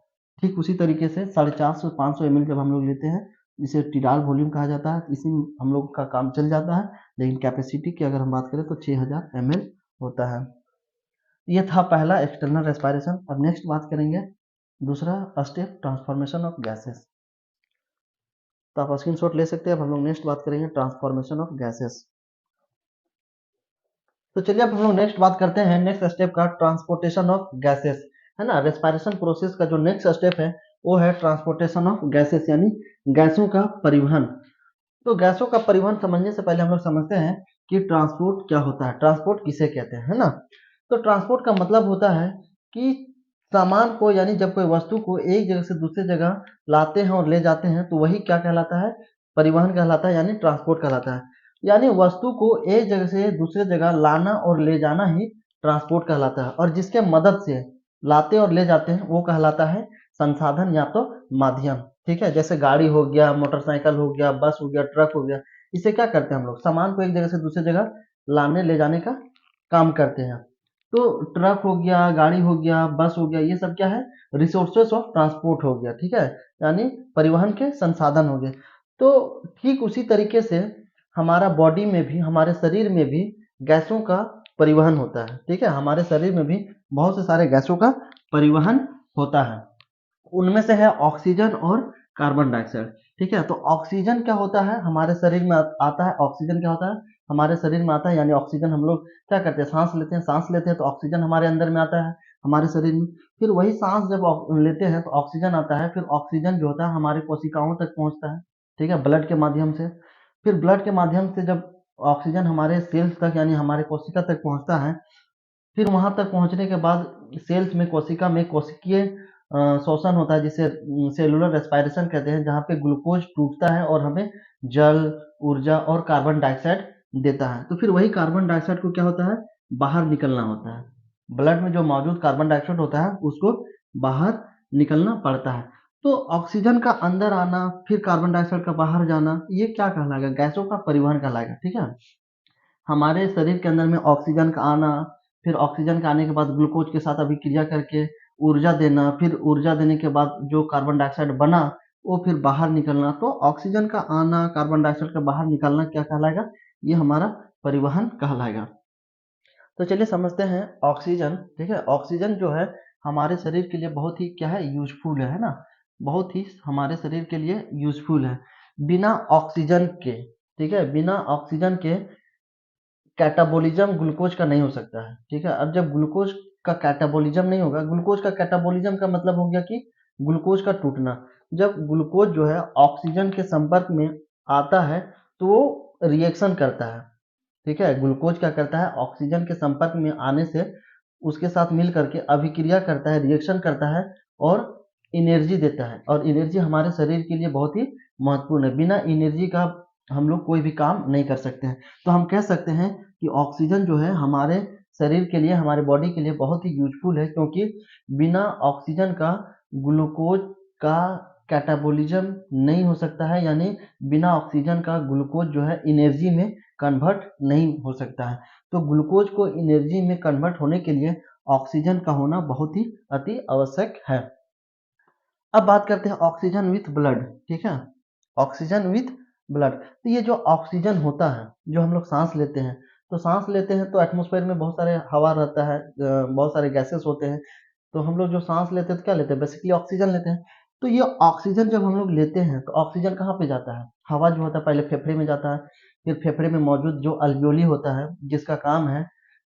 ठीक उसी तरीके से 450 से 500 ml जब हम लोग लेते हैं, जिसे टिडाल वॉल्यूम कहा जाता है, इसी में हम लोग का काम चल जाता है। लेकिन कैपेसिटी की अगर हम बात करें तो 6000 ml होता है। ये था पहला एक्सटर्नल रेस्पिरेशन। अब नेक्स्ट बात करेंगे दूसरा स्टेप, ट्रांसफॉर्मेशन ऑफ गैसेस। तो आप स्क्रीन शॉट ले सकते हैं। अब हम लोग नेक्स्ट बात करेंगे ट्रांसफॉर्मेशन ऑफ गैसेस। तो चलिए अब हम लोग नेक्स्ट बात करते हैं नेक्स्ट स्टेप का, ट्रांसपोर्टेशन ऑफ गैसेस, है ना। रेस्पिरेशन प्रोसेस का जो नेक्स्ट स्टेप है वो है ट्रांसपोर्टेशन ऑफ गैसेस, यानी गैसों का परिवहन। तो गैसों का परिवहन समझने से पहले हम लोग समझते हैं कि ट्रांसपोर्ट क्या होता है, ट्रांसपोर्ट किसे कहते हैं, है ना। तो ट्रांसपोर्ट का मतलब होता है कि सामान को, यानी जब कोई वस्तु को एक जगह से दूसरी जगह लाते हैं और ले जाते हैं, तो वही क्या कहलाता है? परिवहन कहलाता है, यानी ट्रांसपोर्ट कहलाता है। यानी वस्तु को एक जगह से दूसरे जगह लाना और ले जाना ही ट्रांसपोर्ट कहलाता है, और जिसके मदद से लाते और ले जाते हैं वो कहलाता है संसाधन या तो माध्यम। ठीक है, जैसे गाड़ी हो गया, मोटरसाइकिल हो गया, बस हो गया, ट्रक हो गया, इसे क्या करते हैं हम लोग? सामान को एक जगह से दूसरी जगह लाने ले जाने का काम करते हैं। तो ट्रक हो गया, गाड़ी हो गया, बस हो गया, ये सब क्या है? रिसोर्सेस ऑफ ट्रांसपोर्ट हो गया। ठीक है, यानी परिवहन के संसाधन हो गए। तो ठीक उसी तरीके से हमारा बॉडी में भी, हमारे शरीर में भी गैसों का परिवहन होता है। ठीक है, हमारे शरीर में भी बहुत से सारे गैसों का परिवहन होता है। उनमें से है ऑक्सीजन और कार्बन डाइऑक्साइड। ठीक है, तो ऑक्सीजन क्या होता है? हमारे शरीर में आता है। ऑक्सीजन क्या होता है? हमारे शरीर में आता है, यानी ऑक्सीजन हम लोग क्या करते हैं? सांस लेते हैं, सांस लेते हैं तो ऑक्सीजन हमारे अंदर में आता है, हमारे शरीर में। फिर वही सांस जब लेते हैं तो ऑक्सीजन आता है, फिर ऑक्सीजन जो होता है हमारे कोशिकाओं तक पहुंचता है। ठीक है, ब्लड के माध्यम से। फिर ब्लड के माध्यम से जब ऑक्सीजन हमारे सेल्स तक, यानी हमारे कोशिका तक पहुंचता है, फिर वहां तक पहुंचने के बाद सेल्स में, कोशिका में कोशिकीय शोषण होता है, जिसे सेलुलर रेस्पिरेशन कहते हैं, जहाँ पे ग्लूकोज टूटता है और हमें जल, ऊर्जा और कार्बन डाइऑक्साइड देता है। तो फिर वही कार्बन डाइऑक्साइड को क्या होता है? बाहर निकलना होता है। ब्लड में जो मौजूद कार्बन डाइऑक्साइड होता है उसको बाहर निकलना पड़ता है। तो ऑक्सीजन का अंदर आना फिर कार्बन डाइऑक्साइड का बाहर जाना, ये क्या कहलाएगा? गैसों का परिवहन कहलाएगा। ठीक है, हमारे शरीर के अंदर में ऑक्सीजन का आना, फिर ऑक्सीजन के आने के बाद ग्लूकोज के साथ अभिक्रिया करके ऊर्जा देना, फिर ऊर्जा देने के बाद जो कार्बन डाइऑक्साइड बना वो फिर बाहर निकलना। तो ऑक्सीजन का आना, कार्बन डाइऑक्साइड का बाहर निकलना क्या कहलाएगा? ये हमारा परिवहन कहलाएगा। तो चलिए समझते हैं ऑक्सीजन। ठीक है, ऑक्सीजन जो है हमारे शरीर के लिए बहुत ही क्या है, यूजफुल है ना, बहुत ही हमारे शरीर के लिए यूजफुल है। बिना ऑक्सीजन के, ठीक है, बिना ऑक्सीजन के कैटाबोलिज्म ग्लूकोज का नहीं हो सकता है। ठीक है, अब जब ग्लूकोज का कैटाबोलिज्म नहीं होगा, ग्लूकोज का कैटाबोलिज्म का मतलब हो गया कि ग्लूकोज का टूटना। जब ग्लूकोज जो है ऑक्सीजन के संपर्क में आता है तो वो रिएक्शन करता है। ठीक है, ग्लूकोज क्या करता है, ऑक्सीजन के संपर्क में आने से उसके साथ मिल करके अभिक्रिया करता है, रिएक्शन करता है और एनर्जी देता है। और एनर्जी हमारे शरीर के लिए बहुत ही महत्वपूर्ण है। बिना एनर्जी का हम लोग कोई भी काम नहीं कर सकते हैं। तो हम कह सकते हैं कि ऑक्सीजन जो है हमारे शरीर के लिए, हमारे बॉडी के लिए बहुत ही यूजफुल है, क्योंकि बिना ऑक्सीजन का ग्लूकोज का कैटाबोलिज्म नहीं हो सकता है, यानी बिना ऑक्सीजन का ग्लूकोज जो है एनर्जी में कन्वर्ट नहीं हो सकता है। तो ग्लूकोज को एनर्जी में कन्वर्ट होने के लिए ऑक्सीजन का होना बहुत ही अति आवश्यक है। अब बात करते हैं ऑक्सीजन विथ ब्लड। ठीक है, ऑक्सीजन विथ ब्लड। तो ये जो ऑक्सीजन होता है, जो हम लोग सांस लेते हैं, तो सांस लेते हैं तो एटमॉस्फेयर में बहुत सारे हवा रहता है, बहुत सारे गैसेस होते हैं। तो हम लोग जो सांस लेते हैं तो क्या लेते हैं, बेसिकली ऑक्सीजन लेते हैं। तो ये ऑक्सीजन जब हम लोग लेते हैं तो ऑक्सीजन कहाँ पे जाता है? हवा जो होता है पहले फेफड़े में जाता है, फिर फेफड़े में मौजूद जो अल्वियोली होता है जिसका काम है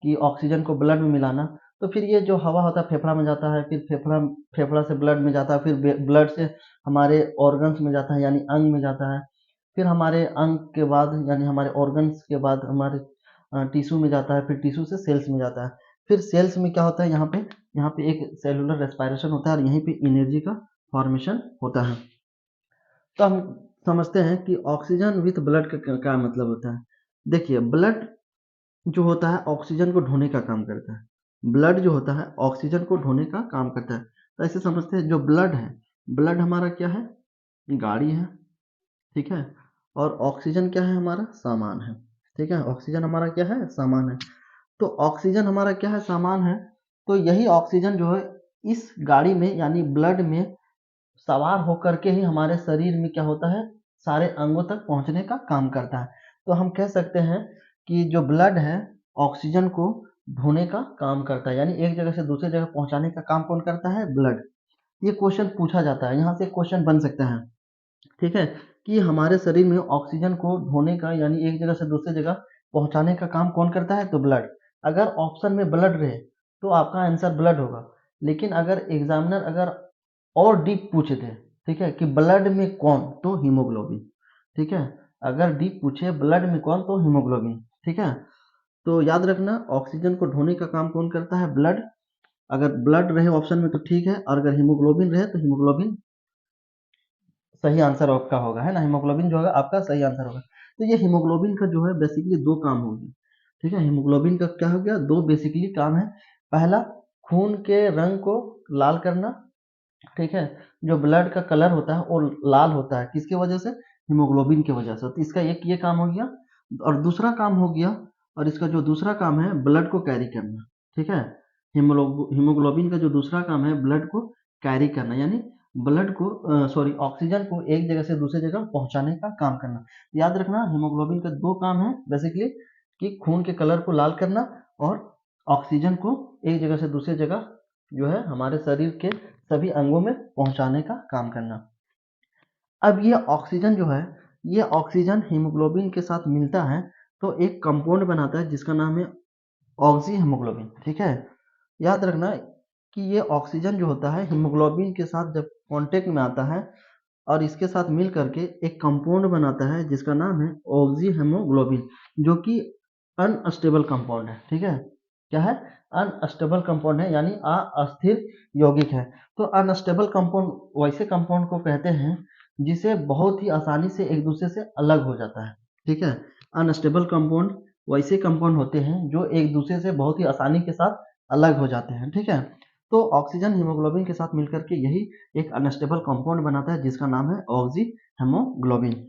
कि ऑक्सीजन को ब्लड में मिलाना, तो फिर ये जो हवा होता है फेफड़ा में जाता है, फिर फेफड़ा फेफड़ा से ब्लड में जाता है, फिर ब्लड से हमारे ऑर्गन्स में जाता है यानी अंग में जाता है, फिर हमारे अंग के बाद यानी हमारे ऑर्गन्स के बाद हमारे टिश्यू में जाता है, फिर टिश्यू से सेल्स में जाता है। फिर सेल्स में क्या होता है, यहाँ पे एक सेलुलर रेस्पिरेशन होता है और यहीं पे एनर्जी का फॉर्मेशन होता है। तो हम समझते हैं कि ऑक्सीजन विथ ब्लड का क्या मतलब होता है। देखिए, ब्लड जो होता है ऑक्सीजन को ढोने का काम करता है। ब्लड जो होता है ऑक्सीजन को ढोने का काम करता है। तो ऐसे समझते हैं जो ब्लड है, ब्लड हमारा क्या है, गाड़ी है। ठीक है, और ऑक्सीजन क्या है, हमारा सामान है। ठीक है, ऑक्सीजन हमारा क्या है, सामान है। तो ऑक्सीजन हमारा क्या है, सामान है। तो यही ऑक्सीजन जो है इस गाड़ी में यानी ब्लड में सवार होकर के ही हमारे शरीर में क्या होता है, सारे अंगों तक पहुंचने का काम करता है। तो हम कह सकते हैं कि जो ब्लड है ऑक्सीजन को ढोने का काम करता है, यानी एक जगह से दूसरी जगह पहुंचाने का काम कौन करता है, ब्लड। ये क्वेश्चन पूछा जाता है, यहाँ से क्वेश्चन बन सकता है। ठीक है, कि हमारे शरीर में ऑक्सीजन को ढोने का यानी एक जगह से दूसरी जगह पहुंचाने का काम कौन करता है, तो ब्लड। अगर ऑप्शन में ब्लड रहे तो आपका आंसर ब्लड होगा। लेकिन अगर एग्जामिनर अगर और डीप पूछे थे, ठीक है, कि ब्लड में कौन, तो हीमोग्लोबिन। ठीक है, अगर डीप पूछे ब्लड में कौन तो हीमोग्लोबिन। ठीक है, तो याद रखना ऑक्सीजन को ढोने का काम कौन करता है, ब्लड। अगर ब्लड रहे ऑप्शन में तो ठीक है, और अगर हीमोग्लोबिन रहे तो हीमोग्लोबिन सही आंसर आपका होगा, है ना, हीमोग्लोबिन जो होगा आपका सही आंसर होगा। तो ये हीमोग्लोबिन का जो है बेसिकली दो काम हो गए। ठीक है, हीमोग्लोबिन का क्या हो गया, दो बेसिकली काम है। पहला, खून के रंग को लाल करना। ठीक है, जो ब्लड का कलर होता है वो लाल होता है किसकी वजह से, हीमोग्लोबिन की वजह से। तो इसका एक ये काम हो गया, और दूसरा काम हो गया, और इसका जो दूसरा काम है ब्लड को कैरी करना। ठीक है, हीमोग्लोबिन का जो दूसरा काम है ब्लड को कैरी करना, यानी ब्लड को सॉरी ऑक्सीजन को एक जगह से दूसरी जगह पहुंचाने का काम करना। याद रखना हीमोग्लोबिन का दो काम है बेसिकली, कि खून के कलर को लाल करना और ऑक्सीजन को एक जगह से दूसरी जगह जो है हमारे शरीर के सभी अंगों में पहुंचाने का काम करना। अब ये ऑक्सीजन जो है, ये ऑक्सीजन हीमोग्लोबिन के साथ मिलता है तो एक कंपाउंड बनाता है जिसका नाम है ऑक्सी हीमोग्लोबिन। ठीक है, याद रखना कि ये ऑक्सीजन जो होता है हीमोग्लोबिन के साथ जब कांटेक्ट में आता है और इसके साथ मिल करके एक कंपाउंड बनाता है जिसका नाम है ऑक्सी हीमोग्लोबिन, जो कि अनस्टेबल कंपाउंड है। ठीक है, क्या है, अनस्टेबल कंपाउंड है, यानी अस्थिर यौगिक है। तो अनस्टेबल कंपाउंड वैसे कंपाउंड को कहते हैं जिसे बहुत ही आसानी से एक दूसरे से अलग हो जाता है। ठीक है, अनस्टेबल कंपाउंड वैसे कंपाउंड होते हैं जो एक दूसरे से बहुत ही आसानी के साथ अलग हो जाते हैं। ठीक है, तो ऑक्सीजन हीमोग्लोबिन के साथ मिलकर के यही एक अनस्टेबल कंपाउंड बनाता है जिसका नाम है ऑक्सी हेमोग्लोबिन।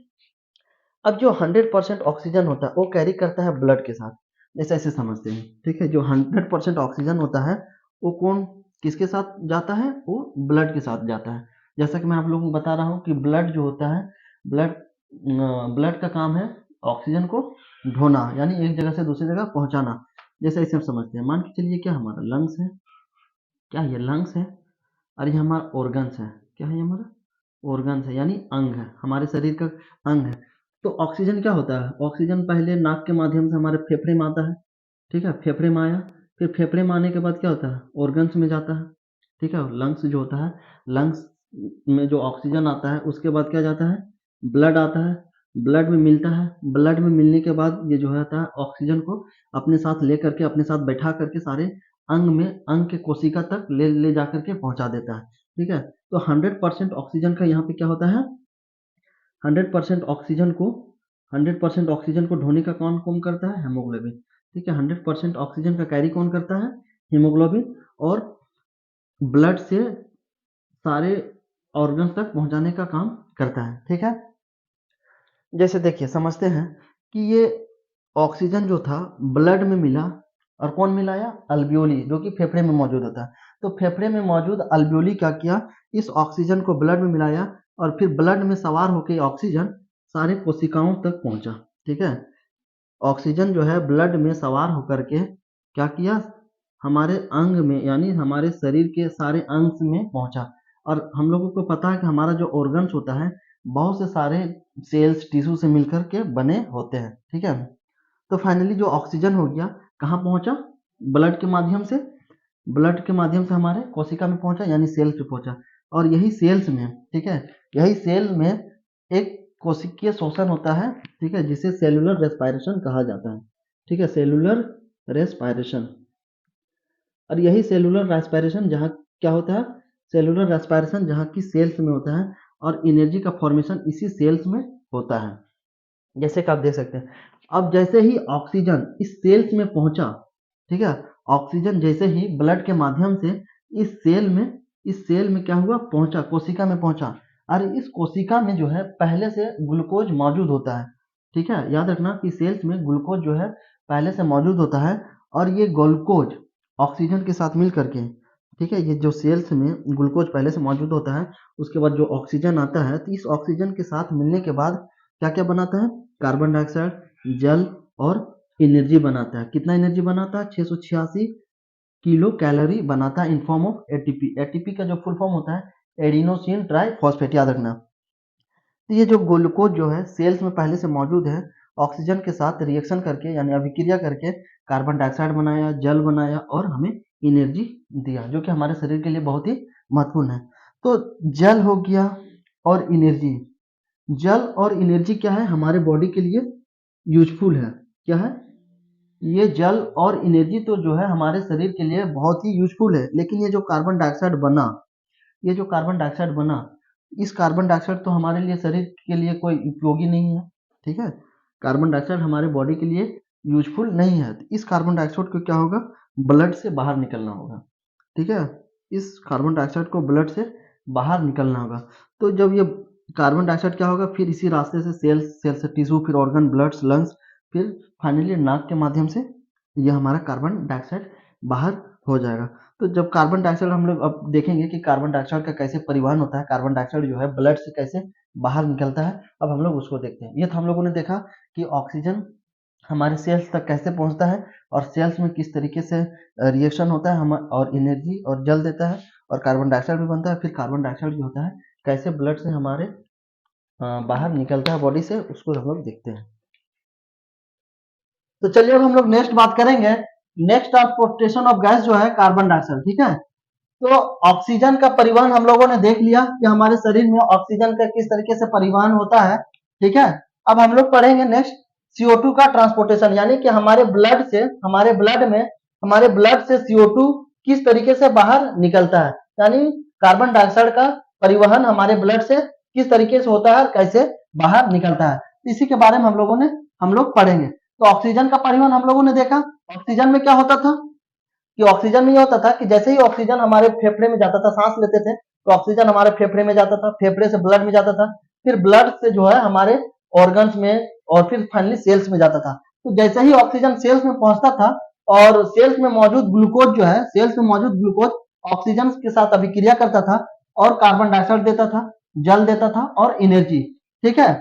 अब जो 100% ऑक्सीजन होता है वो कैरी करता है ब्लड के साथ, जैसे ऐसे समझते हैं, ठीक है। जो 100% ऑक्सीजन होता है वो कौन किसके साथ जाता है, वो ब्लड के साथ जाता है। जैसा कि मैं आप लोगों को बता रहा हूँ कि ब्लड जो होता है, ब्लड ब्लड का काम है ऑक्सीजन को ढोना, यानी एक जगह से दूसरी जगह पहुंचाना। जैसे इसे हम समझते हैं, मान के चलिए क्या हमारा लंग्स है, क्या ये लंग्स है, और ये हमारा ऑर्गन्स है, क्या है ये हमारा ऑर्गन्स है, यानी अंग है, हमारे शरीर का अंग है। तो ऑक्सीजन क्या होता है, ऑक्सीजन पहले नाक के माध्यम से हमारे फेफड़े में आता है, ठीक है, फेफड़े में आया, फिर फेफड़े में आने के बाद क्या होता है, ऑर्गन्स में जाता है, ठीक है। लंग्स जो होता है, लंग्स में जो ऑक्सीजन आता है उसके बाद क्या जाता है, ब्लड आता है, ब्लड में मिलता है, ब्लड में मिलने के बाद ये जो होता है ऑक्सीजन को अपने साथ ले करके, अपने साथ बैठा करके सारे अंग में, अंग के कोशिका तक ले ले जा करके पहुंचा देता है, ठीक है। तो 100% ऑक्सीजन का यहाँ पे क्या होता है, 100% ऑक्सीजन को 100% ऑक्सीजन को ढोने का कौन करता है, हेमोग्लोबिन, ठीक है। 100% ऑक्सीजन का कैरी कौन करता है, हीमोग्लोबिन, और ब्लड से सारे ऑर्गन्स तक पहुंचाने का काम करता है, ठीक है। जैसे देखिए समझते हैं कि ये ऑक्सीजन जो था ब्लड में मिला, और कौन मिलाया, अल्बियोली, जो कि फेफड़े में मौजूद होता है। तो फेफड़े में मौजूद अल्बियोली क्या किया, इस ऑक्सीजन को ब्लड में मिलाया, और फिर ब्लड में सवार होकर ऑक्सीजन सारे कोशिकाओं तक पहुंचा, ठीक है। ऑक्सीजन जो है ब्लड में सवार होकर के क्या किया, हमारे अंग में, यानी हमारे शरीर के सारे अंग में पहुंचा। और हम लोगों को पता है कि हमारा जो ऑर्गन्स होता है बहुत से सारे सेल्स टिश्यू से मिलकर के बने होते हैं, ठीक है। तो फाइनली जो ऑक्सीजन हो गया कहाँ पहुंचा, ब्लड के माध्यम से, ब्लड के माध्यम से हमारे कोशिका में पहुंचा, यानी सेल्स पे पहुंचा। और यही सेल्स में, ठीक है, यही सेल में एक कोशिकीय शोषण होता है, ठीक है, जिसे सेलुलर रेस्पायरेशन कहा जाता है, ठीक है, सेलुलर रेस्पायरेशन। और यही सेलुलर रेस्पायरेशन जहाँ क्या होता है, सेलुलर रेस्पायरेशन जहाँ की सेल्स में होता है, और एनर्जी का फॉर्मेशन इसी सेल्स में होता है, जैसे कि आप देख सकते हैं। अब जैसे ही ऑक्सीजन इस सेल्स में पहुंचा, ठीक है, ऑक्सीजन जैसे ही ब्लड के माध्यम से इस सेल में क्या हुआ, पहुंचा, कोशिका में पहुंचा। और इस कोशिका में जो है पहले से ग्लूकोज मौजूद होता है, ठीक है, याद रखना कि सेल्स में ग्लूकोज जो है पहले से मौजूद होता है। और ये ग्लूकोज ऑक्सीजन के साथ मिल करके, ठीक है, ये जो सेल्स में ग्लूकोज पहले से मौजूद होता है, उसके बाद जो ऑक्सीजन आता है, तो इस ऑक्सीजन के साथ मिलने के बाद क्या क्या बनाता है, कार्बन डाइऑक्साइड, जल और एनर्जी बनाता है। कितना एनर्जी बनाता है, 686 किलो कैलोरी बनाता है इन फॉर्म ऑफ एटीपी। एटीपी का जो फुल फॉर्म होता है एडिनोसिन ट्राइफॉस्फेट, याद रखना। तो ये जो ग्लूकोज जो है सेल्स में पहले से मौजूद है, ऑक्सीजन के साथ रिएक्शन करके, यानी अभिक्रिया करके कार्बन डाइऑक्साइड बनाया, जल बनाया, और हमें एनर्जी दिया, जो कि हमारे शरीर के लिए बहुत ही महत्वपूर्ण है। तो जल हो गया और एनर्जी, जल और एनर्जी क्या है, हमारे बॉडी के लिए यूजफुल है। क्या है, ये जल और एनर्जी तो जो है हमारे शरीर के लिए बहुत ही यूजफुल है। लेकिन ये जो कार्बन डाइऑक्साइड बना, ये जो कार्बन डाइऑक्साइड बना, इस कार्बन डाइऑक्साइड तो हमारे लिए, शरीर के लिए कोई उपयोगी नहीं है, ठीक है। कार्बन डाइऑक्साइड हमारे बॉडी के लिए यूजफुल नहीं है। तो इस कार्बन डाइऑक्साइड को क्या होगा, ब्लड से बाहर निकलना होगा, ठीक है। इस कार्बन डाइऑक्साइड को ब्लड से बाहर निकलना होगा। तो जब ये कार्बन डाइऑक्साइड क्या होगा, फिर इसी रास्ते से सेल्स से टिश्यू, फिर ऑर्गन, ब्लड, लंग्स, फिर फाइनली नाक के माध्यम से ये हमारा कार्बन डाइऑक्साइड बाहर हो जाएगा। तो जब कार्बन डाइऑक्साइड, हम लोग अब देखेंगे कि कार्बन डाइऑक्साइड का कैसे परिवहन होता है, कार्बन डाइऑक्साइड जो है ब्लड से कैसे बाहर निकलता है, अब हम लोग उसको देखते हैं। ये तो हम लोगों ने देखा कि ऑक्सीजन हमारे सेल्स तक कैसे पहुंचता है, और सेल्स में किस तरीके से रिएक्शन होता है, हम और एनर्जी और जल देता है, और कार्बन डाइऑक्साइड भी बनता है। फिर कार्बन डाइऑक्साइड जो होता है कैसे ब्लड से हमारे बाहर निकलता है बॉडी से, उसको हम लोग देखते हैं। तो चलिए अब हम लोग नेक्स्ट बात करेंगे, नेक्स्ट ट्रांसपोर्टेशन ऑफ गैस जो है कार्बन डाइऑक्साइड, ठीक है। तो ऑक्सीजन का परिवहन हम लोगों ने देख लिया कि हमारे शरीर में ऑक्सीजन का किस तरीके से परिवहन होता है, ठीक है। अब हम लोग पढ़ेंगे नेक्स्ट CO2 का ट्रांसपोर्टेशन, यानी कि हमारे ब्लड से CO2 किस तरीके से बाहर निकलता है, यानी कार्बन डाइऑक्साइड का परिवहन हमारे ब्लड से किस तरीके से होता है और कैसे बाहर निकलता है, इसी के बारे में हम लोग पढ़ेंगे। तो ऑक्सीजन का परिवहन हम लोगों ने देखा, ऑक्सीजन में क्या होता था, कि ऑक्सीजन में ये होता था कि जैसे ही ऑक्सीजन हमारे फेफड़े में जाता था, सांस लेते थे तो ऑक्सीजन हमारे फेफड़े में जाता था, फेफड़े से ब्लड में जाता था, फिर ब्लड से जो है हमारे ऑर्गन्स में और फिर फाइनली सेल्स में जाता था। तो जैसे ही ऑक्सीजन सेल्स में पहुंचता था और सेल्स में मौजूद ग्लूकोज जो है, सेल्स में मौजूद ग्लूकोज ऑक्सीजन के साथ अभिक्रिया करता था और कार्बन डाइऑक्साइड देता था, जल देता था और एनर्जी। ठीक है,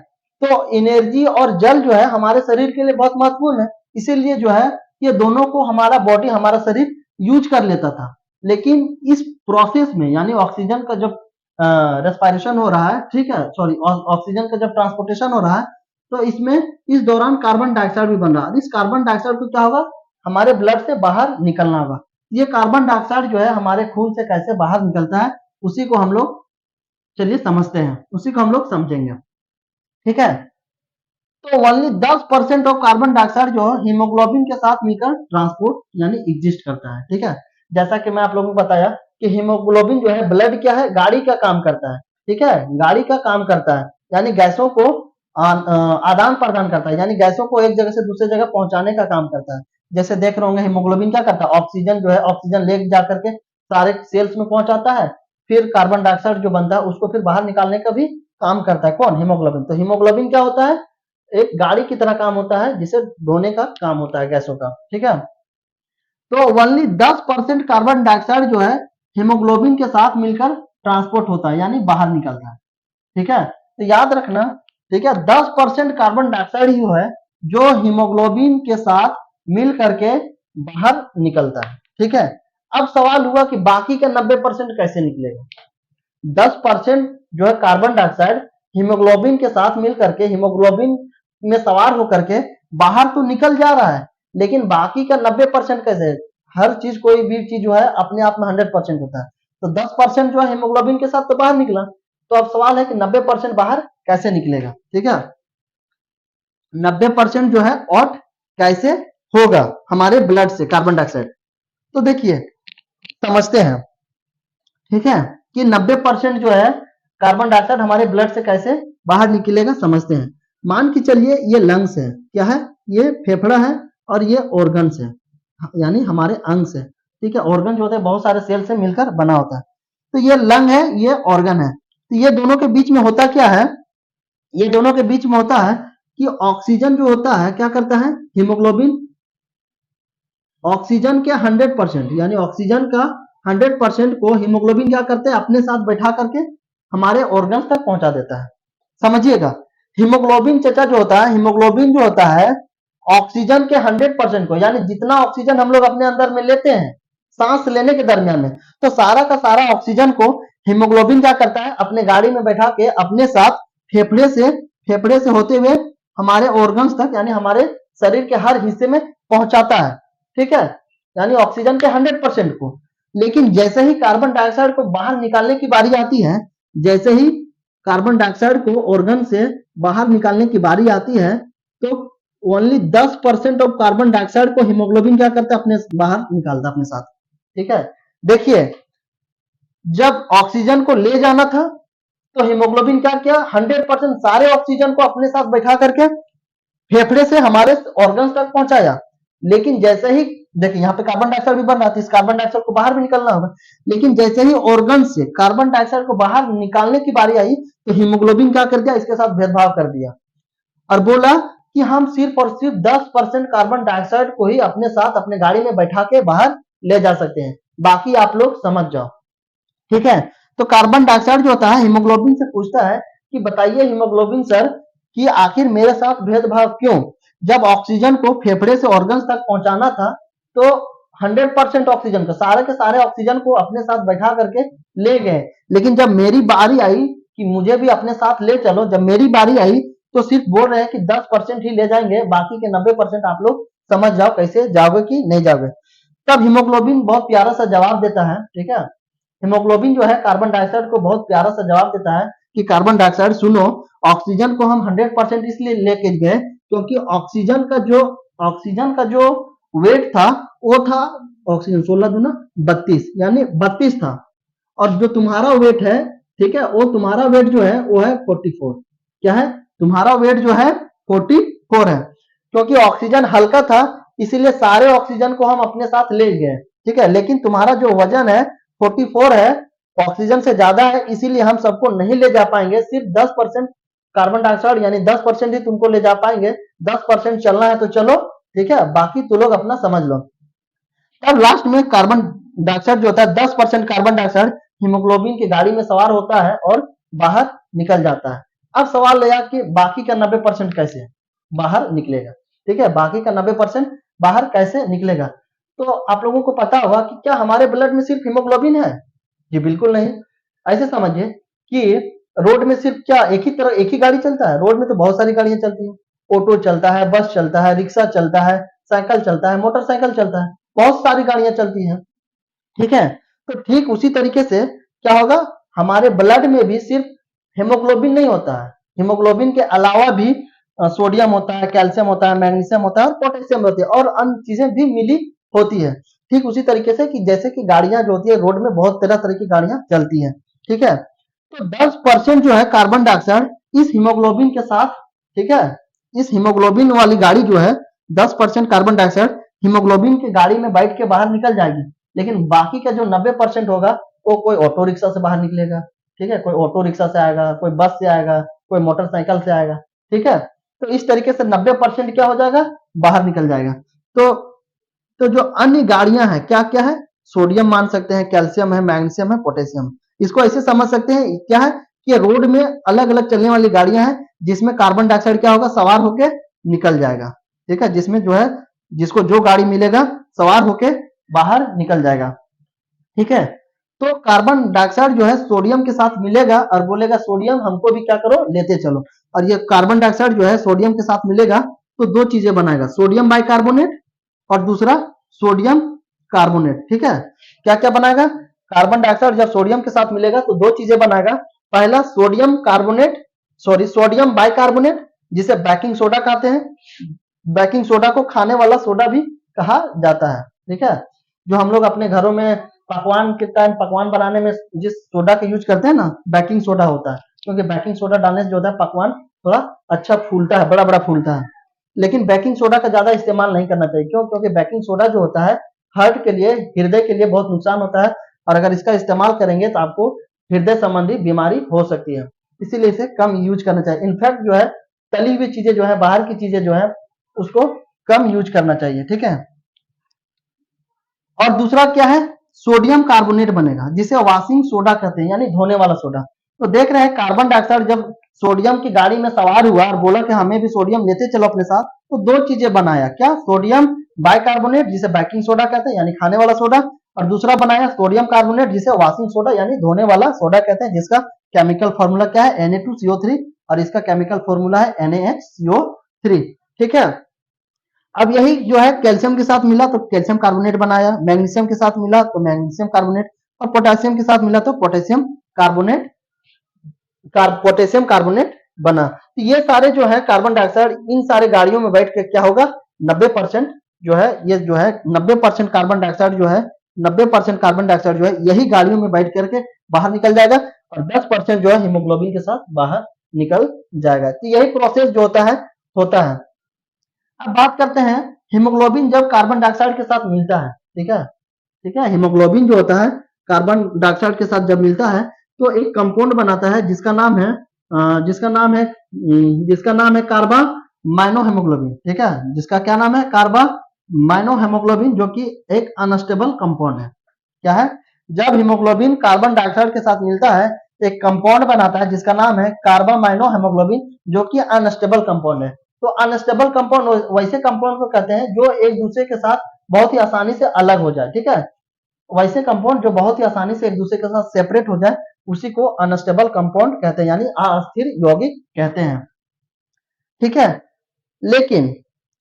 तो एनर्जी और जल जो है हमारे शरीर के लिए बहुत महत्वपूर्ण है, इसीलिए जो है ये दोनों को हमारा बॉडी, हमारा शरीर यूज कर लेता था। लेकिन इस प्रोसेस में यानी ऑक्सीजन का जब रेस्पिरेशन हो रहा है, ठीक है, सॉरी, ऑक्सीजन का जब ट्रांसपोर्टेशन हो रहा है तो इसमें इस दौरान कार्बन डाइऑक्साइड भी बन रहा है। इस कार्बन डाइऑक्साइड को क्या होगा, हमारे ब्लड से बाहर निकलना होगा। ये कार्बन डाइऑक्साइड जो है हमारे खून से कैसे बाहर निकलता है उसी को हम लोग चलिए समझते हैं, उसी को हम लोग समझेंगे। ठीक है, तो ओनली 10% ऑफ कार्बन डाइऑक्साइड जो हीमोग्लोबिन के साथ मिलकर ट्रांसपोर्ट यानी एग्जिस्ट करता है। ठीक है, जैसा कि मैं आप लोगों को बताया कि हीमोग्लोबिन जो है ब्लड क्या है, गाड़ी का काम करता है। ठीक है, गाड़ी का काम करता है, यानी गैसों को आदान प्रदान करता है, यानी गैसों को एक जगह से दूसरे जगह पहुंचाने का काम करता है। जैसे देख रहे होंगे हीमोग्लोबिन क्या करता है, ऑक्सीजन जो है ऑक्सीजन ले जाकर के सारे सेल्स में पहुंचाता है, फिर कार्बन डाइऑक्साइड जो बनता है उसको फिर बाहर निकालने का भी काम करता है। कौन, हीमोग्लोबिन। तो हीमोग्लोबिन क्या होता है, एक गाड़ी की तरह काम होता है, जिसे ढोने का काम होता है गैसों का। ठीक है, तो ओनली 10% कार्बन डाइऑक्साइड जो है हीमोग्लोबिन के साथ मिलकर ट्रांसपोर्ट होता है यानी बाहर निकलता है। ठीक है, तो याद रखना, ठीक है, 10% कार्बन डाइऑक्साइड ही है जो हीमोग्लोबिन के साथ मिल करके बाहर निकलता है। ठीक है, अब सवाल हुआ कि बाकी का 90% कैसे निकलेगा। 10% जो है कार्बन डाइऑक्साइड हीमोग्लोबिन के साथ मिल करके हीमोग्लोबिन में सवार होकर के बाहर तो निकल जा रहा है, लेकिन बाकी का 90% कैसे। हर चीज, कोई भी चीज जो है अपने आप में 100% होता है, तो 10% जो है हीमोग्लोबिन के साथ तो बाहर निकला, तो अब सवाल है कि 90% बाहर कैसे निकलेगा। ठीक है, 90% जो है और कैसे होगा हमारे ब्लड से कार्बन डाइऑक्साइड, तो देखिए समझते हैं। ठीक है, कि 90% जो है कार्बन डाइऑक्साइड हमारे ब्लड से कैसे बाहर निकलेगा समझते हैं। मान के चलिए ये लंग्स है, क्या है, ये फेफड़ा है और ये ऑर्गन्स है, यानी हमारे अंग्स है। ठीक है, ऑर्गन जो होते हैं बहुत सारे सेल से मिलकर बना होता है, तो ये लंग है, ये ऑर्गन है। तो ये दोनों के बीच में होता क्या है, ये दोनों के बीच में होता है कि ऑक्सीजन जो होता है क्या करता है, हीमोग्लोबिन ऑक्सीजन के 100% यानी ऑक्सीजन का 100% को हीमोग्लोबिन क्या करते हैं, अपने साथ बैठा करके हमारे ऑर्गन्स तक पहुंचा देता है। समझिएगा, हीमोग्लोबिन चचा जो होता है, हीमोग्लोबिन जो होता है ऑक्सीजन के 100% को, यानी जितना ऑक्सीजन हम लोग अपने अंदर में लेते हैं सांस लेने के दरमियान में, तो सारा का सारा ऑक्सीजन को हीमोग्लोबिन क्या करता है, अपने गाड़ी में बैठा के अपने साथ फेफड़े से होते हुए हमारे ऑर्गन्स तक यानी हमारे शरीर के हर हिस्से में पहुंचाता है। ठीक है, यानी ऑक्सीजन के 100% को। लेकिन जैसे ही कार्बन डाइऑक्साइड को बाहर निकालने की बारी आती है, जैसे ही कार्बन डाइऑक्साइड को ऑर्गन से बाहर निकालने की बारी आती है, तो ओनली 10% ऑफ कार्बन डाइऑक्साइड को हीमोग्लोबिन क्या करता है, अपने बाहर निकालता अपने साथ। ठीक है, देखिए जब ऑक्सीजन को ले जाना था तो हीमोग्लोबिन क्या किया, 100% सारे ऑक्सीजन को अपने साथ बैठा करके फेफड़े से हमारे ऑर्गन्स तक पहुंचाया। लेकिन जैसे ही देखिए यहाँ पे कार्बन डाइऑक्साइड भी बन रहा था, इस कार्बन डाइऑक्साइड को बाहर भी निकलना होगा, लेकिन जैसे ही ऑर्गन से कार्बन डाइऑक्साइड को बाहर निकालने की बारी आई तो हीमोग्लोबिन क्या कर दिया, इसके साथ भेदभाव कर दिया और बोला कि हम सिर्फ और सिर्फ 10% कार्बन डाइऑक्साइड को ही अपने साथ अपने गाड़ी में बैठा के बाहर ले जा सकते हैं, बाकी आप लोग समझ जाओ। ठीक है, तो कार्बन डाइऑक्साइड जो होता है हीमोग्लोबिन से पूछता है कि बताइए हीमोग्लोबिन सर कि आखिर मेरे साथ भेदभाव क्यों, जब ऑक्सीजन को फेफड़े से ऑर्गन्स तक पहुंचाना था तो 100% ऑक्सीजन को, सारे के सारे ऑक्सीजन को अपने साथ बैठा करके ले गए, लेकिन जब मेरी बारी आई कि मुझे भी अपने साथ ले चलो, जब मेरी बारी आई तो सिर्फ बोल रहे हैं कि 10% ही ले जाएंगे, बाकी के 90% आप लोग समझ जाओ कैसे जाओगे कि नहीं जाओगे। तब हीमोग्लोबिन बहुत प्यारा सा जवाब देता है। ठीक है, हीमोग्लोबिन जो है कार्बन डाइऑक्साइड को बहुत प्यारा सा जवाब देता है कि कार्बन डाइऑक्साइड सुनो, ऑक्सीजन को हम 100% इसलिए लेके गए क्योंकि ऑक्सीजन का जो वेट था वो था, ऑक्सीजन 16 दूना 32 यानी 32 था, और जो तुम्हारा वेट है, ठीक है, वो तुम्हारा वेट जो है वो है 44। क्या है, तुम्हारा वेट जो है 44 है, क्योंकि ऑक्सीजन हल्का था इसीलिए सारे ऑक्सीजन को हम अपने साथ ले गए। ठीक है, लेकिन तुम्हारा जो वजन है 44 है, ऑक्सीजन से ज्यादा है, इसीलिए हम सबको नहीं ले जा पाएंगे। सिर्फ 10% कार्बन डाइऑक्साइड यानी 10% ही तुमको ले जा पाएंगे। 10% चलना है तो चलो, ठीक है, बाकी तुम लोग अपना समझ लो। तब लास्ट में कार्बन डाइऑक्साइड जो होता है 10% कार्बन डाइऑक्साइड हीमोग्लोबिन की गाड़ी में सवार होता है और बाहर निकल जाता है। अब सवाल यह कि बाकी का 90% कैसे बाहर निकलेगा, ठीक है, बाकी का 90% बाहर कैसे निकलेगा। तो आप लोगों को पता होगा कि क्या हमारे ब्लड में सिर्फ हीमोग्लोबिन है? जी बिल्कुल नहीं। ऐसे समझिए कि रोड में सिर्फ क्या एक ही गाड़ी चलता है? रोड में तो बहुत सारी गाड़ियां चलती हैं। ऑटो चलता है, बस चलता है, रिक्शा चलता है, साइकिल चलता है, मोटरसाइकिल चलता है, बहुत सारी गाड़ियां चलती हैं, ठीक है। तो ठीक उसी तरीके से क्या होगा, हमारे ब्लड में भी सिर्फ हेमोग्लोबिन नहीं होता है, हेमोग्लोबिन के अलावा भी सोडियम होता है, कैल्शियम होता है, मैग्नीशियम होता है और पोटेशियम होती है और अन्य चीजें भी मिली होती है। ठीक उसी तरीके से कि जैसे कि गाड़ियां जो होती है रोड में बहुत तरह की गाड़ियां चलती हैं, ठीक है। तो 10% जो है कार्बन डाइऑक्साइड इस हीमोग्लोबिन के साथ, ठीक है, इस हीमोग्लोबिन वाली गाड़ी जो है 10% कार्बन डाइऑक्साइड हीमोग्लोबिन की गाड़ी में बैठ के बाहर निकल जाएगी। लेकिन बाकी का जो 90% होगा वो कोई ऑटो रिक्शा से बाहर निकलेगा, ठीक है, कोई ऑटो रिक्शा से आएगा, कोई बस से आएगा, कोई मोटरसाइकिल से आएगा, ठीक है। तो इस तरीके से 90% क्या हो जाएगा, बाहर निकल जाएगा। तो जो अन्य गाड़ियां हैं क्या क्या है, सोडियम मान सकते हैं, कैल्शियम है, मैग्नीशियम है, पोटेशियम। इसको ऐसे समझ सकते हैं क्या है कि रोड में अलग अलग चलने वाली गाड़ियां हैं जिसमें कार्बन डाइऑक्साइड क्या होगा, सवार होके निकल जाएगा, ठीक है, जिसमें जो है जिसको जो गाड़ी मिलेगा सवार होके बाहर निकल जाएगा, ठीक है। तो कार्बन डाइऑक्साइड जो है सोडियम के साथ मिलेगा और बोलेगा सोडियम हमको भी क्या करो, लेते चलो। और ये कार्बन डाइऑक्साइड जो है सोडियम के साथ मिलेगा तो दो चीजें बनाएगा, सोडियम बाइकार्बोनेट और दूसरा सोडियम कार्बोनेट, ठीक है। क्या क्या बनाएगा, कार्बन डाइऑक्साइड जब सोडियम के साथ मिलेगा तो दो चीजें बनाएगा। पहला sodium carbonate, sorry sodium bicarbonate, जिसे बेकिंग सोडा कहते हैं। बेकिंग सोडा को खाने वाला सोडा भी कहा जाता है, ठीक है। जो हम लोग अपने घरों में पकवान के टाइम पकवान बनाने में जिस सोडा का यूज करते हैं ना, बेकिंग सोडा होता है, क्योंकि बेकिंग सोडा डालने से जो होता है पकवान थोड़ा अच्छा फूलता है, बड़ा बड़ा फूलता है। लेकिन बेकिंग सोडा का ज्यादा इस्तेमाल नहीं करना चाहिए, क्यों? क्योंकि बेकिंग सोडा जो होता है हार्ट के लिए, हृदय के लिए बहुत नुकसान होता है और अगर इसका इस्तेमाल करेंगे तो आपको हृदय संबंधी बीमारी हो सकती है, इसीलिए इसे कम यूज करना चाहिए। इनफैक्ट जो है तली हुई चीजें जो है, बाहर की चीजें जो है उसको कम यूज करना चाहिए, ठीक है। और दूसरा क्या है, सोडियम कार्बोनेट बनेगा जिसे वॉशिंग सोडा कहते हैं, यानी धोने वाला सोडा। तो देख रहे हैं कार्बन डाइऑक्साइड जब सोडियम की गाड़ी में सवार हुआ और बोला कि हमें भी सोडियम लेते चलो अपने साथ, तो दो चीजें बनाया, क्या, सोडियम बाइकार्बोनेट जिसे बेकिंग सोडा कहते हैं यानी खाने वाला सोडा, और दूसरा बनाया सोडियम कार्बोनेट जिसे वॉशिंग सोडा यानी धोने वाला सोडा कहते हैं, जिसका केमिकल फॉर्मूला क्या है, Na2CO3 और इसका केमिकल फॉर्मूला है NaHCO3, ठीक है। अब यही जो है कैल्शियम के साथ मिला तो कैल्शियम कार्बोनेट बनाया, मैग्नीशियम के साथ मिला तो मैग्नीशियम कार्बोनेट, और पोटेशियम के साथ मिला तो पोटेशियम कार्बोनेट, पोटेशियम कार्बोनेट बना। तो ये सारे जो है कार्बन डाइऑक्साइड इन सारे गाड़ियों में बैठ के क्या होगा, 90% जो है, ये जो है 90% कार्बन डाइऑक्साइड जो है, 90% कार्बन डाइऑक्साइड जो है यही गाड़ियों में बैठ करके बाहर निकल जाएगा और 10% जो है हीमोग्लोबिन के साथ बाहर निकल जाएगा। तो यही प्रोसेस जो होता है। अब बात करते हैं हीमोग्लोबिन जब कार्बन डाइऑक्साइड के साथ मिलता है, ठीक है, ठीक है, हीमोग्लोबिन जो होता है कार्बन डाइऑक्साइड के साथ जब मिलता है तो एक कंपाउंड बनाता है जिसका नाम है कार्बा माइनो हेमोग्लोबिन, ठीक है, जिसका क्या नाम है, कार्बा माइनो हेमोग्लोबिन, जो कि एक अनस्टेबल कंपाउंड है। क्या है, जब हीमोग्लोबिन कार्बन डाइऑक्साइड के साथ मिलता है एक कंपाउंड बनाता है जिसका नाम है कार्बा माइनो हेमोग्लोबिन, जो कि अनस्टेबल कंपाउंड है। तो अनस्टेबल कंपाउंड वैसे कंपाउंड को कहते हैं जो एक दूसरे के साथ बहुत ही आसानी से अलग हो जाए, ठीक है, वैसे कंपाउंड जो बहुत ही आसानी से एक दूसरे के साथ सेपरेट हो जाए उसी को अनस्टेबल कंपाउंड कहते हैं, यानी अस्थिर यौगिक कहते हैं, ठीक है। लेकिन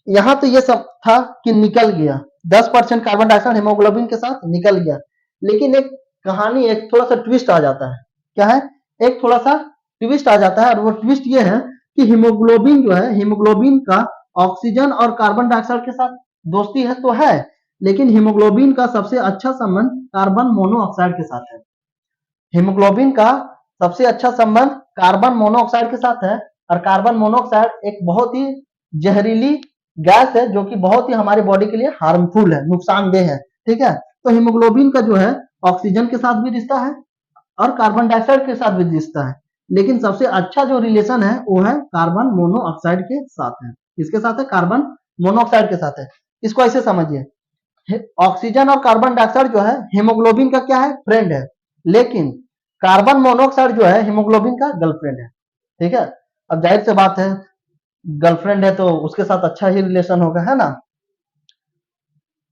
यहां तो ये सब था कि निकल गया 10% कार्बन डाइऑक्साइड हीमोग्लोबिन के साथ निकल गया, लेकिन एक कहानी, एक थोड़ा सा ट्विस्ट आ जाता है। क्या है, एक थोड़ा सा ट्विस्ट आ जाता है और वो ट्विस्ट ये है कि हीमोग्लोबिन जो है, हीमोग्लोबिन का ऑक्सीजन और कार्बन डाइऑक्साइड के साथ दोस्ती है तो है, लेकिन हीमोग्लोबिन का सबसे अच्छा संबंध कार्बन मोनोऑक्साइड के साथ है। हीमोग्लोबिन का सबसे अच्छा संबंध कार्बन मोनोऑक्साइड के साथ है और कार्बन मोनोऑक्साइड एक बहुत ही जहरीली गैस है जो कि बहुत ही हमारी बॉडी के लिए हार्मफुल है, नुकसानदेह है। ठीक है। तो हीमोग्लोबिन का जो है ऑक्सीजन के साथ भी रिश्ता है और कार्बन डाइऑक्साइड के साथ भी रिश्ता है, लेकिन सबसे अच्छा जो रिलेशन है वो है कार्बन मोनोऑक्साइड के साथ है। किसके साथ है? कार्बन मोनोऑक्साइड के साथ है। इसको ऐसे समझिए, ऑक्सीजन और कार्बन डाइऑक्साइड जो है हीमोग्लोबिन का क्या है? फ्रेंड है, लेकिन कार्बन मोनोऑक्साइड जो है हीमोग्लोबिन का गर्लफ्रेंड है। ठीक है। अब जाहिर सी बात है, गर्लफ्रेंड है तो उसके साथ अच्छा ही रिलेशन होगा, है ना।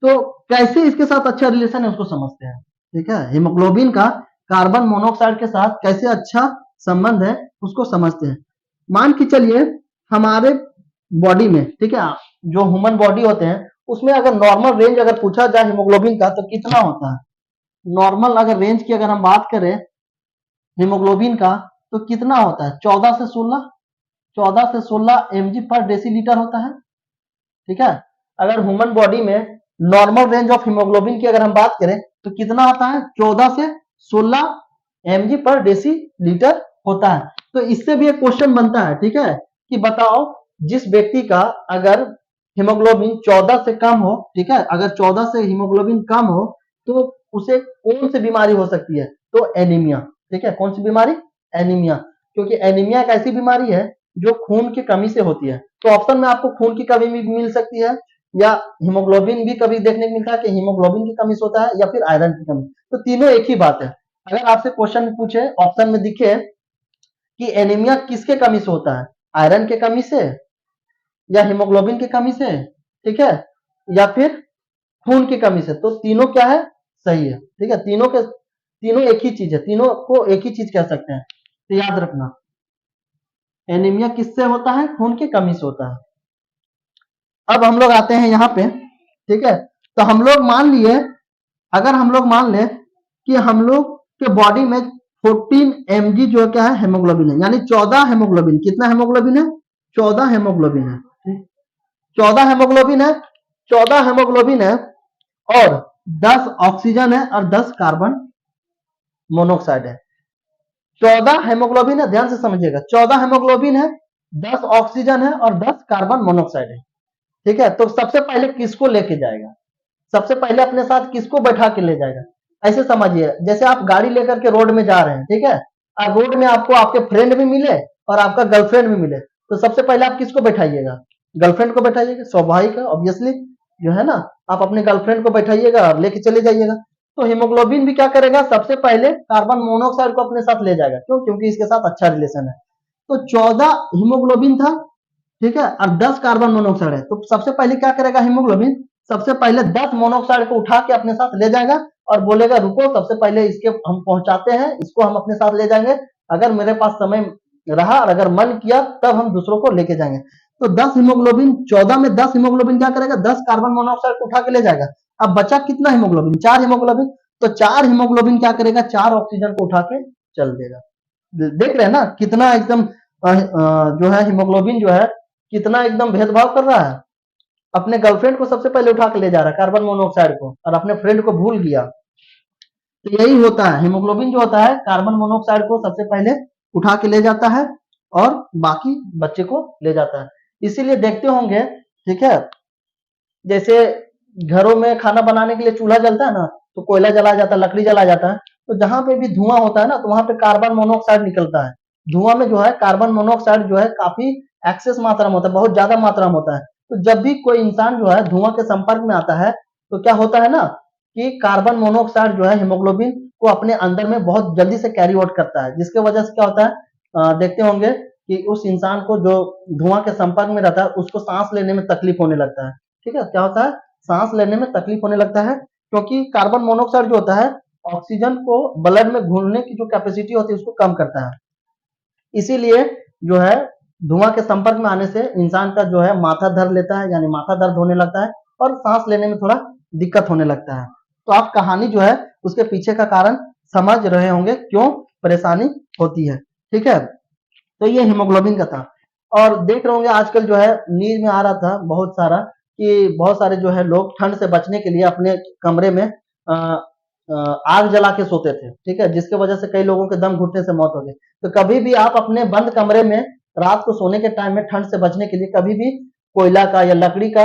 तो कैसे इसके साथ अच्छा रिलेशन है उसको समझते हैं। ठीक है, हीमोग्लोबिन का कार्बन मोनोऑक्साइड के साथ कैसे अच्छा संबंध है उसको समझते हैं। मान के चलिए हमारे बॉडी में, ठीक है, जो ह्यूमन बॉडी होते हैं उसमें अगर नॉर्मल रेंज अगर पूछा जाए हीमोग्लोबिन का तो कितना होता है? नॉर्मल अगर रेंज की अगर हम बात करें हीमोग्लोबिन का तो कितना होता है? 14 से 16 पर डेसीलीटर होता है। ठीक है। अगर ह्यूमन बॉडी में नॉर्मल रेंज ऑफ हीमोग्लोबिन की अगर हम बात करें तो कितना होता है? 14 से 16 पर डेसी लीटर होता है। तो इससे भी एक क्वेश्चन बनता है, ठीक है, कि बताओ जिस व्यक्ति का अगर हीमोग्लोबिन 14 से कम हो, ठीक है, अगर 14 से हीमोग्लोबिन कम हो तो उसे कौन सी बीमारी हो सकती है? तो एनीमिया। ठीक है, कौन सी बीमारी? एनीमिया। क्योंकि एनीमिया एक ऐसी बीमारी है जो खून की कमी से होती है। तो ऑप्शन में आपको खून की कमी भी मिल सकती है या हीमोग्लोबिन भी कभी देखने को मिलता है कि हीमोग्लोबिन की कमी से होता है या फिर आयरन की कमी। तो तीनों एक ही बात है। अगर आपसे क्वेश्चन पूछे, ऑप्शन में दिखे कि एनीमिया किसके कमी से होता है? आयरन के कमी से या हीमोग्लोबिन की कमी से, ठीक है, या फिर खून की कमी से, तो तीनों क्या है? सही है। ठीक है, तीनों एक ही चीज है, तीनों को एक ही चीज कह सकते हैं। तो याद रखना, एनीमिया किससे होता है? खून की कमी से होता है। अब हम लोग आते हैं यहाँ पे, ठीक है, तो हम लोग मान लिए, अगर हम लोग मान ले कि हम लोग के बॉडी में 14 mg जो क्या है? हेमोग्लोबिन है, यानी 14 हेमोग्लोबिन। कितना हेमोग्लोबिन है? 14 हेमोग्लोबिन है। 14 हेमोग्लोबिन है, 14 हेमोग्लोबिन है और 10 ऑक्सीजन है और 10 कार्बन मोनोऑक्साइड है। 14 हेमोग्लोबिन है, ध्यान से समझिएगा, 14 हेमोग्लोबिन है, 10 ऑक्सीजन है और 10 कार्बन मोनोऑक्साइड है। ठीक है, तो सबसे पहले किसको लेके जाएगा? सबसे पहले अपने साथ किसको बैठा के ले जाएगा? ऐसे समझिए, जैसे आप गाड़ी लेकर के रोड में जा रहे हैं, ठीक है, और रोड में आपको आपके फ्रेंड भी मिले और आपका गर्लफ्रेंड भी मिले, तो सबसे पहले आप किसको बैठाइएगा? गर्लफ्रेंड को बैठाइएगा, स्वाभाविक है, ऑब्वियसली जो है ना, आप अपने गर्लफ्रेंड को बैठाइएगा और लेके चले जाइएगा। तो हीमोग्लोबिन भी क्या करेगा? सबसे पहले कार्बन मोनोऑक्साइड को अपने साथ ले जाएगा। क्यों? क्योंकि इसके साथ अच्छा रिलेशन है। तो 14 हीमोग्लोबिन था, ठीक है, और 10 कार्बन मोनोऑक्साइड है, तो सबसे पहले क्या करेगा हीमोग्लोबिन? सबसे पहले 10 मोनोऑक्साइड को उठा के अपने साथ ले जाएगा और बोलेगा रुको, सबसे पहले इसके हम पहुंचाते हैं, इसको हम अपने साथ ले जाएंगे, अगर मेरे पास समय रहा और अगर मन किया तब हम दूसरों को लेके जाएंगे। तो 10 हीमोग्लोबिन, 14 में 10 हीमोग्लोबिन क्या करेगा? 10 कार्बन मोनोऑक्साइड को उठा के ले जाएगा। अब बचा कितना हीमोग्लोबिन? 4 हीमोग्लोबिन। तो 4 हीमोग्लोबिन क्या करेगा? 4 ऑक्सीजन को उठा के चल देगा। देख रहे हैं ना कितना एकदम जो है हीमोग्लोबिन जो है कितना एकदम भेदभाव कर रहा है। अपने गर्लफ्रेंड को सबसे पहले उठा के ले जा रहा है, कार्बन मोनोऑक्साइड को, और अपने फ्रेंड को भूल गया। तो यही होता है, हीमोग्लोबिन जो होता है कार्बन मोनोऑक्साइड को सबसे पहले उठा के ले जाता है और बाकी बच्चे को ले जाता है। इसीलिए देखते होंगे, ठीक है, जैसे घरों में खाना बनाने के लिए चूल्हा जलता है ना, तो कोयला जलाया जाता है, लकड़ी जलाया जाता है, तो जहां पे भी धुआं होता है ना, तो वहां पे कार्बन मोनोऑक्साइड निकलता है। धुआं में जो है कार्बन मोनोऑक्साइड जो है काफी एक्सेस मात्रा में होता है, बहुत ज्यादा मात्रा में होता है। तो जब भी कोई इंसान जो है धुआं के संपर्क में आता है तो क्या होता है ना कि कार्बन मोनोऑक्साइड जो है हीमोग्लोबिन को अपने अंदर में बहुत जल्दी से कैरी आउट करता है, जिसके वजह से क्या होता है, देखते होंगे कि उस इंसान को जो धुआं के संपर्क में रहता है उसको सांस लेने में तकलीफ होने लगता है। ठीक है, क्या होता है? सांस लेने में तकलीफ होने लगता है, क्योंकि कार्बन मोनोऑक्साइड जो होता है ऑक्सीजन को ब्लड में घुलने की जो कैपेसिटी होती है उसको कम करता है। इसीलिए जो है धुआं के संपर्क में आने से इंसान का जो है माथा धर लेता है, यानी माथा दर्द होने लगता है और सांस लेने में थोड़ा दिक्कत होने लगता है। तो आप कहानी जो है उसके पीछे का कारण समझ रहे होंगे क्यों परेशानी होती है। ठीक है, तो ये हीमोग्लोबिन का था। और देख रहे होंगे आजकल जो है न्यूज में आ रहा था बहुत सारा कि बहुत सारे जो है लोग ठंड से बचने के लिए अपने कमरे में आग जला के सोते थे, ठीक है, जिसके वजह से कई लोगों के दम घुटने से मौत हो गई। तो कभी भी आप अपने बंद कमरे में रात को सोने के टाइम में ठंड से बचने के लिए कभी भी कोयला का या लकड़ी का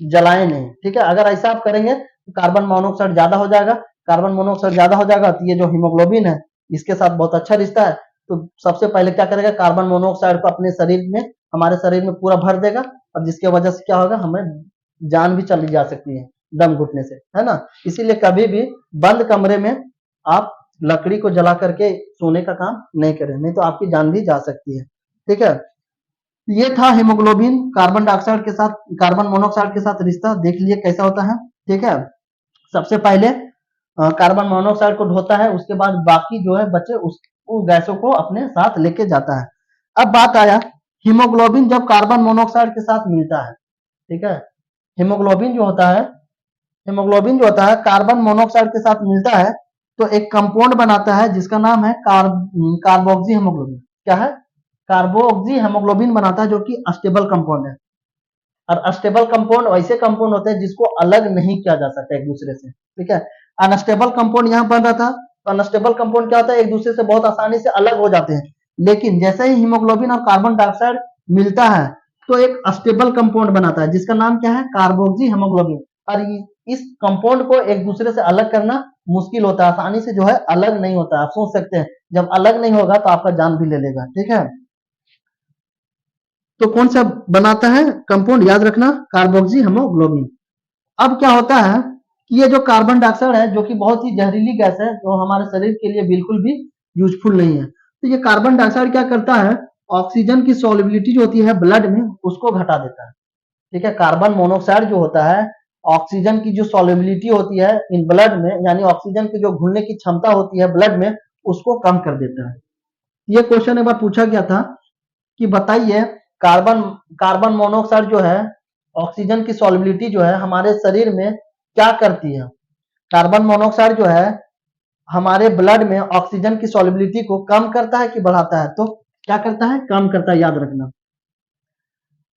जलाएं नहीं। ठीक है, अगर ऐसा आप करेंगे कार्बन मोनोऑक्साइड ज्यादा हो जाएगा। कार्बन मोनोऑक्साइड ज्यादा हो जाएगा तो ये जो हीमोग्लोबिन है इसके साथ बहुत अच्छा रिश्ता है, तो सबसे पहले क्या करेगा, कार्बन मोनोऑक्साइड को अपने शरीर में, हमारे शरीर में पूरा भर देगा, और जिसके वजह से क्या होगा, हमें जान भी चली जा सकती है दम घुटने से, है ना। इसीलिए कभी भी बंद कमरे में आप लकड़ी को जला करके सोने का काम नहीं करें, नहीं तो आपकी जान भी जा सकती है। ठीक है, ये था हीमोग्लोबिन कार्बन डाइऑक्साइड के साथ, कार्बन मोनोऑक्साइड के साथ रिश्ता, देख लिए कैसा होता है। ठीक है, सबसे पहले कार्बन मोनोऑक्साइड को ढोता है, उसके बाद बाकी जो है बचे उस गैसों को अपने साथ लेके जाता है। अब बात आया हीमोग्लोबिन जब कार्बन मोनोऑक्साइड के साथ मिलता है, ठीक है, हीमोग्लोबिन जो होता है, हीमोग्लोबिन जो होता है कार्बन मोनोऑक्साइड के साथ मिलता है तो एक कंपाउंड बनाता है जिसका नाम है कार्बोक्सी हीमोग्लोबिन। क्या है, कार्बोक्सी हीमोग्लोबिन बनाता है, जो कि अस्टेबल कंपाउंड है। और अस्टेबल कंपाउंड वैसे कंपाउंड होते हैं जिसको अलग नहीं किया जा सकता एक दूसरे से। ठीक है, अनस्टेबल कंपाउंड यहाँ बन रहा था, तो अनस्टेबल कंपाउंड क्या होता है, एक दूसरे से बहुत आसानी से अलग हो जाते हैं, लेकिन जैसे ही हीमोग्लोबिन और कार्बन डाइऑक्साइड मिलता है तो एक अस्टेबल कंपाउंड बनाता है जिसका नाम क्या है, कार्बोक्सी हीमोग्लोबिन। और इस कंपाउंड को एक दूसरे से अलग करना मुश्किल होता है, आसानी से जो है अलग नहीं होता। आप सोच सकते हैं जब अलग नहीं होगा तो आपका जान भी ले लेगा। ठीक है, तो कौन सा बनाता है कंपाउंड, याद रखना, कार्बोक्सी हीमोग्लोबिन। अब क्या होता है कि ये जो कार्बन डाइऑक्साइड है जो कि बहुत ही जहरीली गैस है, जो हमारे शरीर के लिए बिल्कुल भी यूजफुल नहीं है, तो ये कार्बन डाइऑक्साइड क्या करता है, ऑक्सीजन की सॉल्युबिलिटी जो होती है ब्लड में उसको घटा देता है। ठीक है, कार्बन मोनोऑक्साइड जो होता है, ऑक्सीजन की जो सॉल्युबिलिटी होती है इन ब्लड में, यानी ऑक्सीजन की जो घुलने की क्षमता होती है ब्लड में, उसको कम कर देता है। ये क्वेश्चन एक बार पूछा गया था कि बताइए कार्बन कार्बन मोनोऑक्साइड जो है, ऑक्सीजन की सॉल्युबिलिटी जो है हमारे शरीर में क्या करती है। कार्बन मोनोऑक्साइड जो है हमारे ब्लड में ऑक्सीजन की सॉल्युबिलिटी को कम करता है कि बढ़ाता है, तो क्या करता है, कम करता है, याद रखना।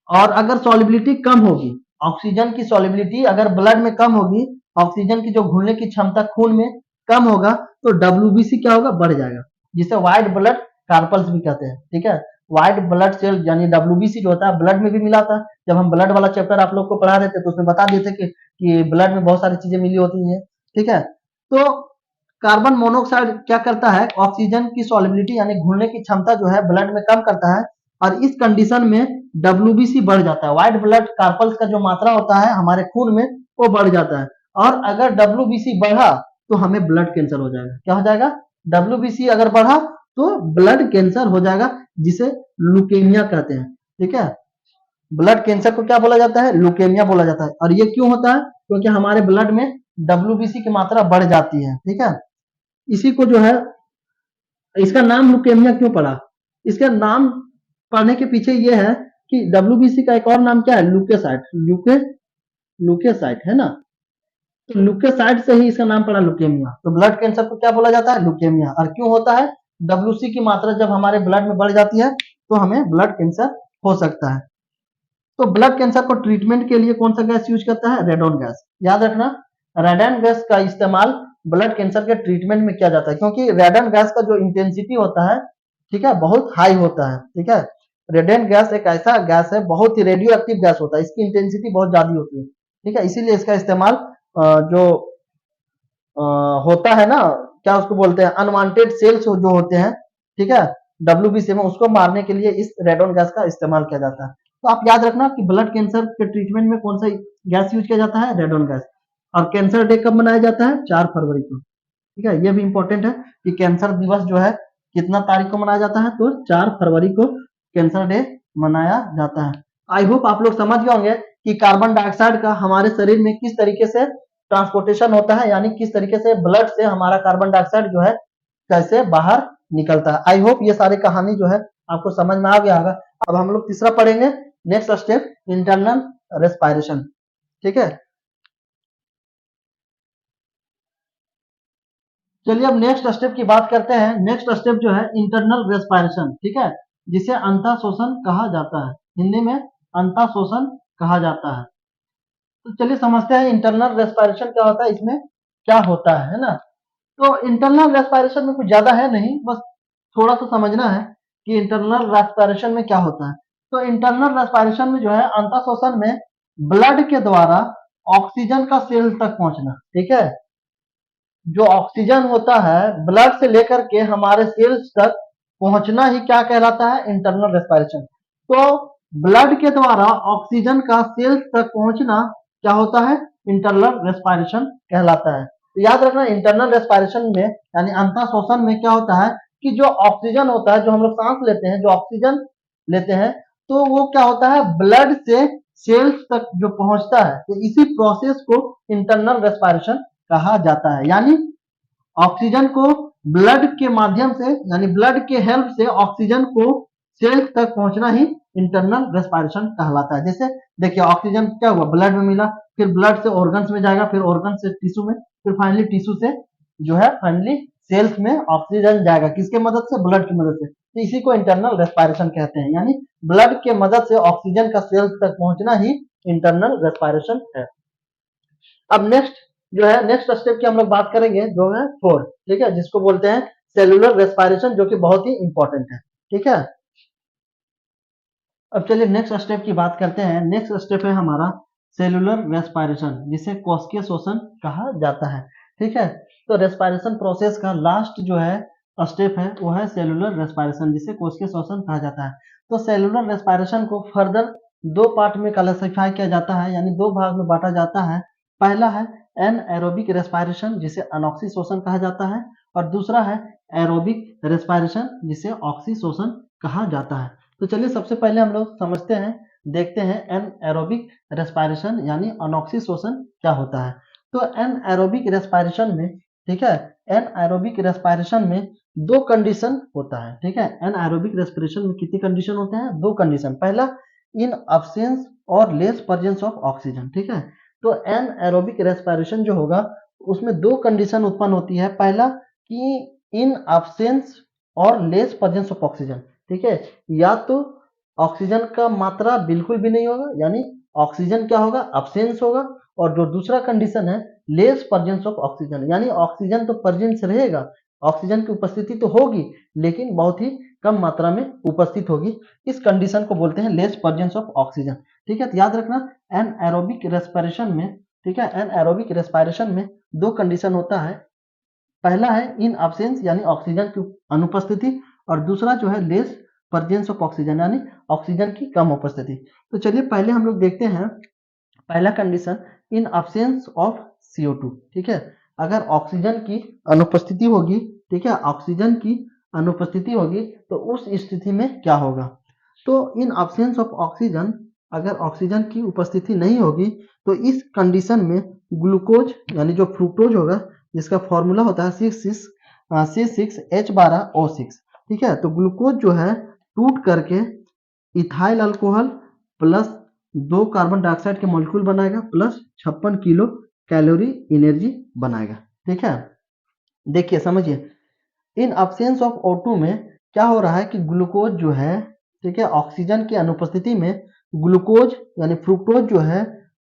और अगर सॉल्युबिलिटी कम होगी, ऑक्सीजन की सॉल्युबिलिटी अगर ब्लड में कम होगी, ऑक्सीजन की जो घुलने की क्षमता खून में कम होगा, तो डब्ल्यूबीसी क्या होगा, बढ़ जाएगा, जिसे व्हाइट ब्लड कार्पल्स भी कहते हैं। ठीक है, व्हाइट ब्लड सेल यानी डब्ल्यूबीसी जो होता है ब्लड में भी मिला था। जब हम ब्लड वाला चैप्टर आप लोग को पढ़ा रहे थे तो उसमें बता दिए थे कि ब्लड में बहुत सारी चीजें मिली होती हैं। ठीक है, तो कार्बन मोनोऑक्साइड क्या करता है, ऑक्सीजन की सॉल्युबिलिटी यानी घुलने की क्षमता जो है ब्लड में कम करता है, और इस कंडीशन में डब्ल्यूबीसी बढ़ जाता है, व्हाइट ब्लड कार्पल्स का जो मात्रा होता है हमारे खून में वो बढ़ जाता है। और अगर डब्ल्यूबीसी बढ़ा तो हमें ब्लड कैंसर हो जाएगा। क्या हो जाएगा, डब्ल्यूबीसी अगर बढ़ा तो ब्लड कैंसर हो जाएगा, जिसे लुकेमिया कहते हैं। ठीक है, ब्लड कैंसर को क्या बोला जाता है, लुकेमिया बोला जाता है। और ये क्यों होता है, क्योंकि हमारे ब्लड में डब्ल्यूबीसी की मात्रा बढ़ जाती है। ठीक है, इसी को जो है, इसका नाम लुकेमिया क्यों पड़ा, इसका नाम पढ़ने के पीछे ये है कि डब्ल्यूबीसी का एक और नाम क्या है, लुकेसाइट, लुकेसाइट है ना, तो लुकेसाइट से ही इसका नाम पड़ा लुकेमिया। तो ब्लड कैंसर को क्या बोला जाता है, लुकेमिया। और क्यों होता है, डब्ल्यूसी की मात्रा जब हमारे ब्लड में बढ़ जाती है तो हमें ब्लड कैंसर हो सकता है। तो ब्लड कैंसर को ट्रीटमेंट के लिए कौन सा गैस यूज करता है, रेडोन गैस। याद रखना, रेडन गैस का इस्तेमाल ब्लड कैंसर के ट्रीटमेंट में किया जाता है, क्योंकि रेडन गैस का जो इंटेंसिटी होता है, ठीक है, बहुत हाई होता है। ठीक है, रेडन गैस एक ऐसा गैस है, बहुत ही रेडियो एक्टिव गैस होता है, इसकी इंटेंसिटी बहुत ज्यादा होती है। ठीक है, इसीलिए इसका इस्तेमाल जो होता है ना, क्या उसको बोलते हैं, अनवांटेड सेल्स जो होते हैं, ठीक है, डब्ल्यूबीसी में, उसको मारने के लिए इस रेडोन गैस का इस्तेमाल किया जाता है। तो आप याद रखना कि ब्लड कैंसर के ट्रीटमेंट में कौन सा गैस यूज किया जाता है, रेडोन गैस। और कैंसर डे कब मनाया जाता है, 4 फरवरी को। ठीक है, ये भी इंपॉर्टेंट है कि कैंसर दिवस जो है कितना तारीख को मनाया जाता है, तो 4 फरवरी को कैंसर डे मनाया जाता है। आई होप आप लोग समझ गए होंगे कि कार्बन डाइऑक्साइड का हमारे शरीर में किस तरीके से ट्रांसपोर्टेशन होता है, यानी किस तरीके से ब्लड से हमारा कार्बन डाइऑक्साइड जो है कैसे बाहर निकलता है। आई होप ये सारी कहानी जो है आपको समझ में आ गया होगा। अब हम लोग तीसरा पढ़ेंगे, नेक्स्ट स्टेप, इंटरनल रेस्पिरेशन। ठीक है, चलिए अब नेक्स्ट स्टेप की बात करते हैं। नेक्स्ट स्टेप जो है इंटरनल रेस्पिरेशन। ठीक है, जिसे अंतः शोषण कहा जाता है, हिंदी में अंतः शोषण कहा जाता है। तो चलिए समझते हैं इंटरनल रेस्पिरेशन क्या होता है, इसमें क्या होता है ना। तो इंटरनल रेस्पिरेशन में कुछ ज्यादा है नहीं, बस थोड़ा सा समझना है कि इंटरनल रेस्पिरेशन में क्या होता है। तो इंटरनल रेस्पिरेशन में जो है अंतः शोषण में ब्लड के द्वारा ऑक्सीजन का सेल तक पहुंचना, ठीक है। जो ऑक्सीजन होता है ब्लड से लेकर के हमारे सेल्स तक पहुंचना ही क्या कहलाता है, इंटरनल रेस्पिरेशन। तो ब्लड के द्वारा ऑक्सीजन का सेल्स तक पहुंचना क्या होता है, इंटरनल रेस्पिरेशन कहलाता है। तो याद रखना इंटरनल रेस्पिरेशन में यानी अंतः श्वसन में क्या होता है कि जो ऑक्सीजन होता है, जो हम लोग सांस लेते हैं, जो ऑक्सीजन लेते हैं, तो वो क्या होता है ब्लड से सेल्स तक जो पहुंचता है, तो इसी प्रोसेस को इंटरनल रेस्पिरेशन कहा जाता है। यानी ऑक्सीजन को ब्लड के माध्यम से यानी ब्लड के हेल्प से ऑक्सीजन को सेल्स तक पहुंचना ही इंटरनल रेस्पिरेशन कहलाता है। जैसे देखिए ऑक्सीजन क्या हुआ, ब्लड में मिला, फिर ब्लड से ऑर्गन्स में जाएगा, फिर ऑर्गन से टिश्यू में, फिर फाइनली टिश्यू से जो है फाइनली सेल्स में ऑक्सीजन जाएगा, किसके मदद से, ब्लड की मदद से। तो इसी को इंटरनल रेस्पिरेशन कहते हैं, यानी ब्लड के मदद से ऑक्सीजन का सेल्स तक पहुंचना ही इंटरनल रेस्पिरेशन है। अब नेक्स्ट जो है, नेक्स्ट स्टेप की हम लोग बात करेंगे जो है फोर्थ, ठीक है, जिसको बोलते हैं सेलुलर रेस्पिरेशन, जो कि बहुत ही इंपॉर्टेंट है, ठीक है। अब चलिए नेक्स्ट स्टेप की बात करते हैं। नेक्स्ट स्टेप है हमारा सेलुलर रेस्पिरेशन, जिसे कोशिकीय श्वसन कहा जाता है, ठीक है। तो रेस्पिरेशन प्रोसेस का लास्ट जो है स्टेप है वो है सेलुलर रेस्पिरेशन, जिसे कोशिकीय श्वसन कहा जाता है। तो सेलुलर रेस्पिरेशन को फर्दर दो पार्ट में क्लासिफाई किया जाता है, यानी दो भाग में बांटा जाता है। पहला है एनएरोबिक रेस्पिरेशन, जिसे अनॉक्सी श्वसन कहा जाता है, और दूसरा है एरोबिक रेस्पिरेशन, जिसे ऑक्सी श्वसन कहा जाता है। तो चलिए सबसे पहले हम लोग समझते हैं, देखते हैं एनएरोबिक रेस्पिरेशन यानी अनॉक्सी श्वसन क्या होता है। तो एनएरोबिक रेस्पिरेशन में, ठीक है, एनएरोबिक रेस्पिरेशन में दो कंडीशन होता है, ठीक है। एनएरोबिक रेस्पिरेशन में कितनी कंडीशन होते हैं, दो कंडीशन। पहला इन अब्सेंस और लेस प्रेजेंस ऑफ ऑक्सीजन, ठीक है। तो एनएरोबिक रेस्पिरेशन जो होगा उसमें दो कंडीशन उत्पन्न होती है। पहला कि इन अब्सेंस और लेस प्रेजेंस ऑफ ऑक्सीजन, ठीक है, या तो ऑक्सीजन का मात्रा बिल्कुल भी नहीं होगा, यानी ऑक्सीजन क्या होगा, अब्सेंस होगा, और जो दूसरा कंडीशन है लेस प्रेजेंस ऑफ ऑक्सीजन, यानी ऑक्सीजन तो प्रेजेंस रहेगा, ऑक्सीजन की उपस्थिति तो होगी लेकिन बहुत ही कम मात्रा में उपस्थित होगी। इस कंडीशन को बोलते हैं लेस प्रेजेंस ऑफ ऑक्सीजन, ठीक है। तो याद रखना एनएरोबिक रेस्पिरेशन में, ठीक है, एनएरोबिक रेस्पिरेशन में दो कंडीशन होता है। पहला है इन अब्सेंस यानी ऑक्सीजन की अनुपस्थिति, और दूसरा जो है लेस प्रेजेंस ऑफ ऑक्सीजन यानी ऑक्सीजन की कम उपस्थिति। तो चलिए पहले हम लोग देखते हैं पहला condition in absence of CO2, ठीक है। अगर ऑक्सीजन की अनुपस्थिति होगी, ठीक है, ऑक्सीजन की अनुपस्थिति होगी तो उस स्थिति में क्या होगा। तो इन अब्सेंस ऑफ ऑक्सीजन, अगर ऑक्सीजन की उपस्थिति नहीं होगी तो इस कंडीशन में ग्लूकोज यानी जो फ्रुक्टोज होगा, जिसका फॉर्मूला होता है C6H12O6, ठीक है। तो ग्लूकोज जो है टूट करके ethyl alcohol plus 2 carbon dioxide के मॉलिक्यूल बनाएगा प्लस 56 किलो कैलोरी एनर्जी बनाएगा, ठीक है। देखिए समझिए, इन अब्सेंस ऑफ O2 में क्या हो रहा है कि ग्लूकोज जो है, ठीक है, ऑक्सीजन की अनुपस्थिति में ग्लूकोज यानी फ्रुक्टोज जो है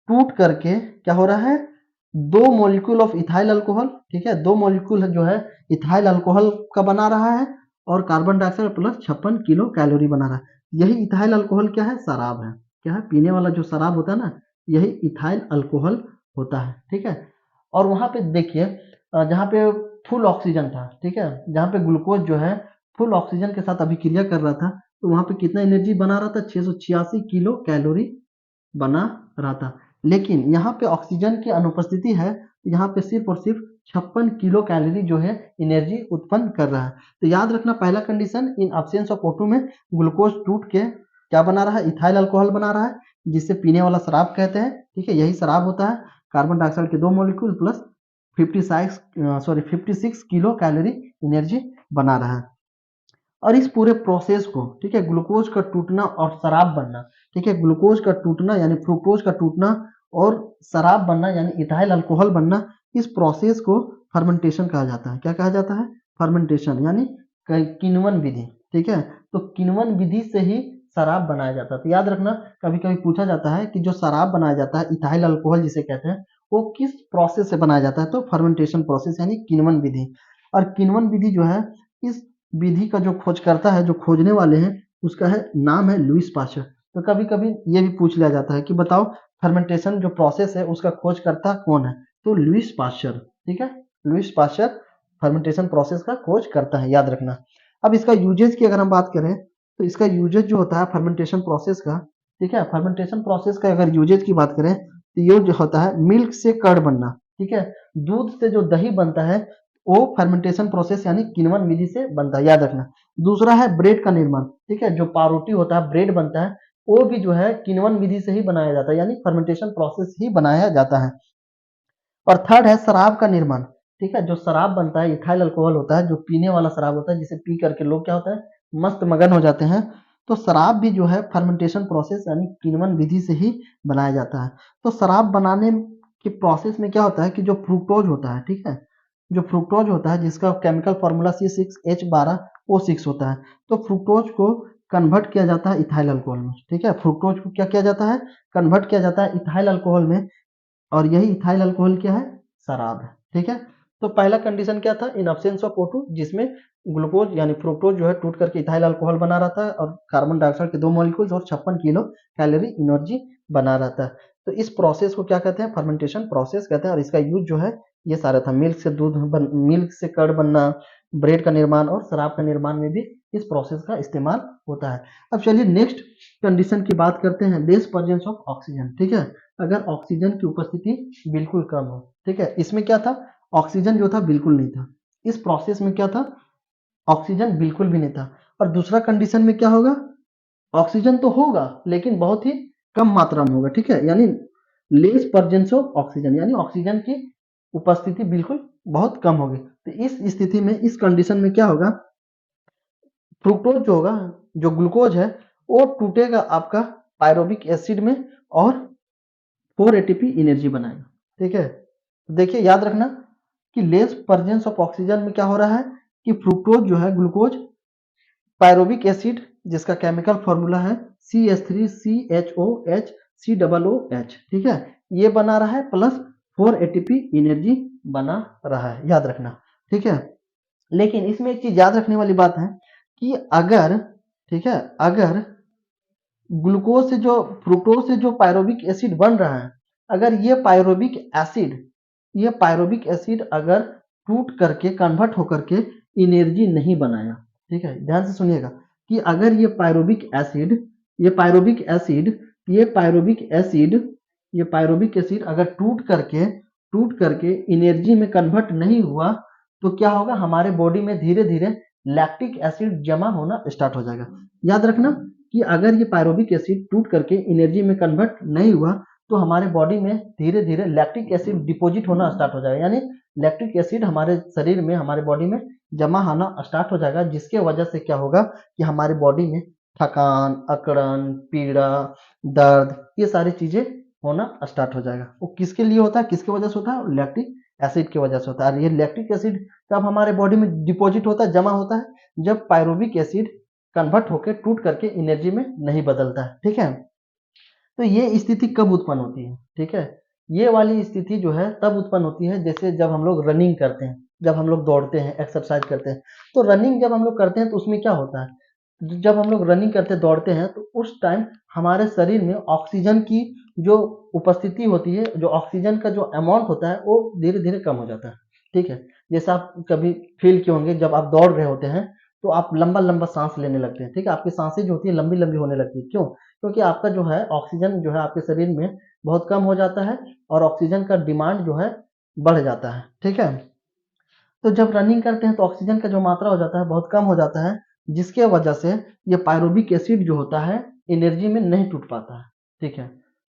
टूट करके क्या हो रहा है, 2 मॉलिक्यूल ऑफ इथाइल अल्कोहल, ठीक है, 2 मॉलिक्यूल जो है इथाइल अल्कोहल का बना रहा है और carbon dioxide plus 56 kilo calorie बना रहा है। यही इथाइल अल्कोहल क्या है, शराब है, क्या है, पीने वाला जो शराब होता है ना, यही इथाइल अल्कोहल होता है, ठीक है। और वहां पे देखिए जहाँ पे फुल ऑक्सीजन था, ठीक है, जहाँ पे ग्लूकोज जो है फुल ऑक्सीजन के साथ अभिक्रिया कर रहा था, तो वहां पे कितना एनर्जी बना रहा था, 686 किलो कैलोरी बना रहा था। लेकिन यहाँ पे ऑक्सीजन की अनुपस्थिति है, यहाँ पे सिर्फ और सिर्फ 56 किलो कैलोरी जो है एनर्जी उत्पन्न कर रहा है। तो याद रखना पहला condition in absence of O2 में ग्लूकोज टूट के क्या बना रहा है, इथाइल अल्कोहल बना रहा है, जिससे पीने वाला शराब कहते हैं, ठीक है, यही शराब होता है। कार्बन डाइऑक्साइड के 2 molecule plus 56 kilo calorie energy बना रहा है। और इस पूरे प्रोसेस को, ठीक है, ग्लूकोज का टूटना और शराब बनना, ठीक है, ग्लूकोज का टूटना यानी फ्रुक्टोज का टूटना और शराब बनना यानी इथाइल अल्कोहल बनना, इस प्रोसेस को फर्मेंटेशन कहा जाता है। क्या कहा जाता है, फर्मेंटेशन, यानी किण्वन विधि, ठीक है। तो किण्वन विधि से ही शराब बनाया जाता है। तो याद रखना कभी कभी पूछा जाता है कि जो शराब बनाया जाता है इथाइल अल्कोहल जिसे कहते हैं, वो किस प्रोसेस से बनाया जाता है, तो फर्मेंटेशन प्रोसेस यानी किण्वन विधि। और किण्वन विधि जो है, इस विधि का जो खोज करता है, जो खोजने वाले हैं, उसका है नाम है लुईस पास्चर। तो कभी कभी ये भी पूछ लिया जाता है कि बताओ फर्मेंटेशन जो प्रोसेस है उसका खोज करता कौन है? तो लुईस पाश्चर। ठीक है, लुईस पाश्चर फर्मेंटेशन प्रोसेस का खोज करता है, याद रखना। अब इसका यूजेज की अगर हम बात करें तो इसका यूजेज जो होता है फर्मेंटेशन प्रोसेस का, ठीक है, फर्मेंटेशन प्रोसेस का अगर यूजेज की बात करें तो ये जो होता है मिल्क से कर्ड बनना, ठीक है, दूध से जो दही बनता है वो फर्मेंटेशन प्रोसेस यानी किण्वन विधि से बनता है, याद रखना। दूसरा है ब्रेड का निर्माण, ठीक है, जो पावरोटी होता है, ब्रेड बनता है, वो भी जो है किण्वन विधि से ही बनाया जाता है, यानी फर्मेंटेशन प्रोसेस ही बनाया जाता है। और थर्ड है शराब का निर्माण, ठीक है, जो शराब बनता है इथाइल अल्कोहल होता है, जो पीने वाला शराब होता है, जिसे पी करके लोग क्या होता है मस्त मगन हो जाते हैं। तो शराब भी जो है फर्मेंटेशन प्रोसेस यानी किण्वन विधि से ही बनाया जाता है। तो शराब बनाने के प्रोसेस में क्या होता है कि जो फ्रुक्टोज होता है, ठीक है, जो फ्रुक्टोज होता है जिसका केमिकल फॉर्मूला C6H12O6 होता है, तो फ्रुक्टोज को कन्वर्ट किया जाता है इथाइल अल्कोहल में, ठीक है, फ्रुक्टोज को क्या किया जाता है, कन्वर्ट किया जाता है इथाइल अल्कोहल में, और यही इथाइल अल्कोहल क्या है, शराब है। ठीक है, तो पहला कंडीशन क्या था, इन एब्सेंस ऑफ O2, जिसमें ग्लूकोज यानी फ्रुक्टोज जो है टूट करके इथाइल अल्कोहल बना रहता है और कार्बन डाइऑक्साइड के 2 मॉलिक्यूल्स और 56 किलो कैलोरी एनर्जी बना रहता है। तो इस प्रोसेस को क्या कहते हैं, फर्मेंटेशन प्रोसेस कहते हैं। और इसका यूज जो है ये सारा था, मिल्क से कर्ड बनना, ब्रेड का निर्माण और शराब का निर्माण में भी इस प्रोसेस का इस्तेमाल होता है। अब चलिए नेक्स्ट कंडीशन की बात करते हैं, लेस प्रेजेंस ऑफ ऑक्सीजन। ठीक है, अगर ऑक्सीजन की उपस्थिति बिल्कुल कम हो, ठीक है, इसमें क्या था, ऑक्सीजन जो था बिल्कुल नहीं था, इस प्रोसेस में क्या था, ऑक्सीजन बिल्कुल भी नहीं था। और दूसरा कंडीशन में क्या होगा, ऑक्सीजन तो होगा लेकिन बहुत ही कम मात्रा में होगा, ठीक है, यानी लेस प्रेजेंस ऑफ ऑक्सीजन, यानी ऑक्सीजन की उपस्थिति बिल्कुल बहुत कम होगी। तो इस स्थिति में, इस कंडीशन में क्या होगा, फ्रुक्टोज जो होगा, जो ग्लूकोज है, वो टूटेगा आपका पायरोबिक एसिड में और 4 एटीपी एनर्जी बनाएगा। ठीक है, तो देखिए याद रखना कि लेस प्रेजेंस ऑफ ऑक्सीजन में क्या हो रहा है कि फ्रुक्टोज जो है, ग्लूकोज, पायरोबिक एसिड जिसका केमिकल फॉर्मूला है CH3CHOHCOOH, ठीक है, ये बना रहा है प्लस 4 एटीपी एनर्जी बना रहा है, याद रखना। ठीक है, लेकिन इसमें एक चीज याद रखने वाली बात है कि अगर, ठीक है, अगर ग्लूकोज से जो, फ्रुक्टोज से जो पायरोबिक एसिड बन रहा है, अगर ये पायरोबिक एसिड अगर टूट करके कन्वर्ट होकर के एनर्जी नहीं बनाया, ठीक है, ध्यान से सुनिएगा कि अगर ये पायरोबिक एसिड ये पायरोबिक एसिड ये पायरोबिक एसिड अगर टूट करके एनर्जी में कन्वर्ट नहीं हुआ तो क्या होगा, हमारे बॉडी में धीरे धीरे लैक्टिक एसिड जमा होना स्टार्ट हो जाएगा। याद रखना कि अगर ये पायरोबिक एसिड टूट करके एनर्जी में कन्वर्ट नहीं हुआ तो हमारे बॉडी में धीरे धीरे लैक्टिक एसिड डिपॉजिट होना स्टार्ट हो जाएगा, यानी लैक्टिक एसिड हमारे शरीर में, हमारे बॉडी में जमा होना स्टार्ट हो जाएगा, जिसके वजह से क्या होगा कि हमारे बॉडी में थकान, अकड़न, पीड़ा, दर्द, ये सारी चीजें होना स्टार्ट हो जाएगा। वो किसके लिए होता है, किसकी वजह से होता है, लैक्टिक एसिड की वजह से होता है। और ये लैक्टिक एसिड कब हमारे बॉडी में डिपॉजिट होता है, जमा होता है, जब पायरोबिक एसिड कन्वर्ट होकर टूट करके एनर्जी में नहीं बदलता है। ठीक है, तो ये स्थिति कब उत्पन्न होती है, ठीक है, ये वाली स्थिति जो है तब उत्पन्न होती है जैसे जब हम लोग रनिंग करते हैं, जब हम लोग दौड़ते हैं, एक्सरसाइज करते हैं। तो रनिंग जब हम लोग करते हैं तो उसमें क्या होता है, जब हम लोग रनिंग करते दौड़ते हैं तो उस टाइम हमारे शरीर में ऑक्सीजन की जो उपस्थिति होती है, जो ऑक्सीजन का जो अमाउंट होता है वो धीरे धीरे कम हो जाता है। ठीक है, जैसे आप कभी फील किए होंगे, जब आप दौड़ रहे होते हैं तो आप लंबा लंबा सांस लेने लगते हैं, ठीक है, आपकी सांसें जो होती है लंबी लंबी होने लगती है। क्यों, क्योंकि आपका जो है ऑक्सीजन जो है आपके शरीर में बहुत कम हो जाता है और ऑक्सीजन का डिमांड जो है बढ़ जाता है। ठीक है, तो जब रनिंग करते हैं तो ऑक्सीजन का जो मात्रा हो जाता है बहुत कम हो जाता है, जिसके वजह से ये पायरोबिक एसिड जो होता है एनर्जी में नहीं टूट पाता है। ठीक है,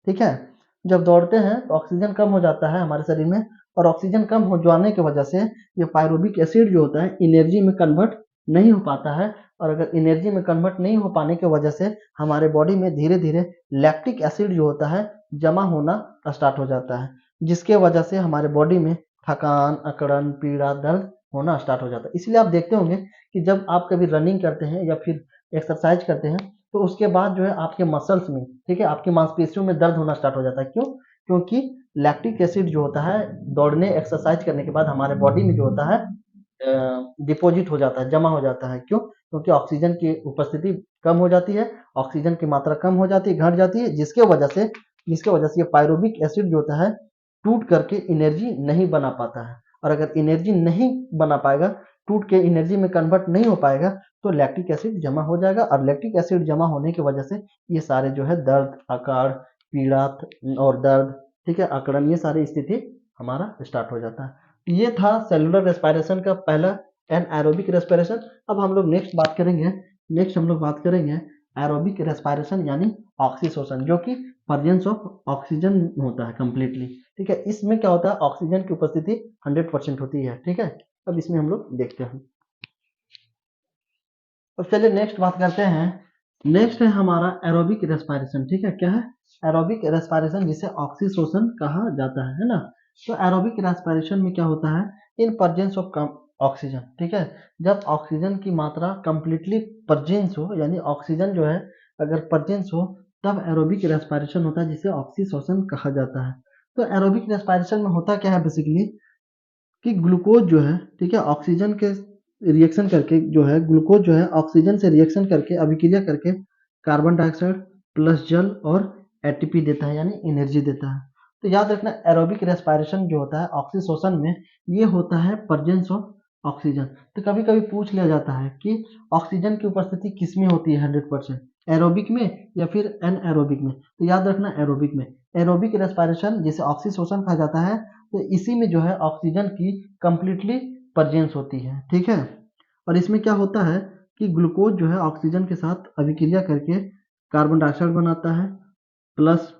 ठीक है, जब दौड़ते हैं तो ऑक्सीजन कम हो जाता है हमारे शरीर में, और ऑक्सीजन कम हो जाने की वजह से ये पायरोबिक एसिड जो होता है एनर्जी में कन्वर्ट नहीं हो पाता है, और अगर एनर्जी में कन्वर्ट नहीं हो पाने की वजह से हमारे बॉडी में धीरे धीरे लैक्टिक एसिड जो होता है जमा होना स्टार्ट हो जाता है, जिसके वजह से हमारे बॉडी में थकान, अकड़न, पीड़ा, दर्द होना स्टार्ट हो जाता है। इसलिए आप देखते होंगे कि जब आप कभी रनिंग करते हैं या फिर एक्सरसाइज करते हैं तो उसके बाद जो है आपके मसल्स में, ठीक है, आपकी मांसपेशियों में दर्द होना स्टार्ट हो जाता है। क्यों, क्योंकि लैक्टिक एसिड जो होता है दौड़ने, एक्सरसाइज करने के बाद हमारे बॉडी में जो होता है डिपॉजिट हो जाता है, जमा हो जाता है। क्यों, क्योंकि ऑक्सीजन की उपस्थिति कम हो जाती है, ऑक्सीजन की मात्रा कम हो जाती है, घट जाती है, जिसके वजह से जिसकी वजह से ये पायरोबिक एसिड जो होता है टूट करके एनर्जी नहीं बना पाता है, और अगर एनर्जी नहीं बना पाएगा, टूट के एनर्जी में कन्वर्ट नहीं हो पाएगा, तो लैक्टिक एसिड जमा हो जाएगा, और लैक्टिक एसिड जमा होने की वजह से ये सारे जो है दर्द, अकाड़, पीड़ा और दर्द, ठीक है, अकड़न, ये सारी स्थिति हमारा स्टार्ट हो जाता है। ये था सेलुलर रेस्पिरेशन का पहला एनाएरोबिक रेस्पिरेशन। अब हम लोग नेक्स्ट हम लोग बात करेंगे एरोबिक रेस्पिरेशन यानी ऑक्सीशोषण, जो कि प्रेजेंस ऑफ ऑक्सीजन होता है कंप्लीटली, ठीक है। इसमें क्या होता है, ऑक्सीजन की उपस्थिति 100% होती है, ठीक है। अब इसमें हम लोग देखते हैं। अब चलिए नेक्स्ट बात करते हैं। नेक्स्ट है हमारा एरोबिक रेस्पिरेशन, ठीक है। क्या है एरोबिक रेस्पिरेशन, जिसे ऑक्सीशोषण कहा जाता है ना। तो एरोबिक रेस्पिरेशन में क्या होता है, इन प्रेजेंस ऑफ ऑक्सीजन, ठीक है। जब ऑक्सीजन की मात्रा कंप्लीटली प्रेजेंस हो, यानी ऑक्सीजन जो है अगर प्रेजेंस हो, तब एरोबिक रेस्पिरेशन होता है, जिसे ऑक्सीशोषण कहा जाता है। तो एरोबिक रेस्पिरेशन में होता क्या है बेसिकली कि ग्लूकोज जो है, ठीक है, ऑक्सीजन के रिएक्शन करके जो है, ग्लूकोज जो है ऑक्सीजन से रिएक्शन करके अभिक्रिया करके कार्बन डाइऑक्साइड प्लस जल और एटीपी देता है, यानी एनर्जी देता है। तो याद रखना एरोबिक रेस्पिरेशन जो होता है ऑक्सीशोषण में, ये होता है प्रेजेंस ऑफ ऑक्सीजन। तो कभी कभी पूछ लिया जाता है कि ऑक्सीजन की उपस्थिति किस में होती है 100%, एरोबिक में या फिर एनएरोबिक में। तो याद रखना एरोबिक में। एरोबिक रेस्पिरेशन जिसे ऑक्सीशोषण कहा जाता है, तो इसी में जो है ऑक्सीजन की कंप्लीटली प्रेजेंस होती है, ठीक है। और इसमें क्या होता है कि ग्लूकोज जो है ऑक्सीजन के साथ अभिक्रिया करके कार्बन डाइऑक्साइड बनाता है, प्लस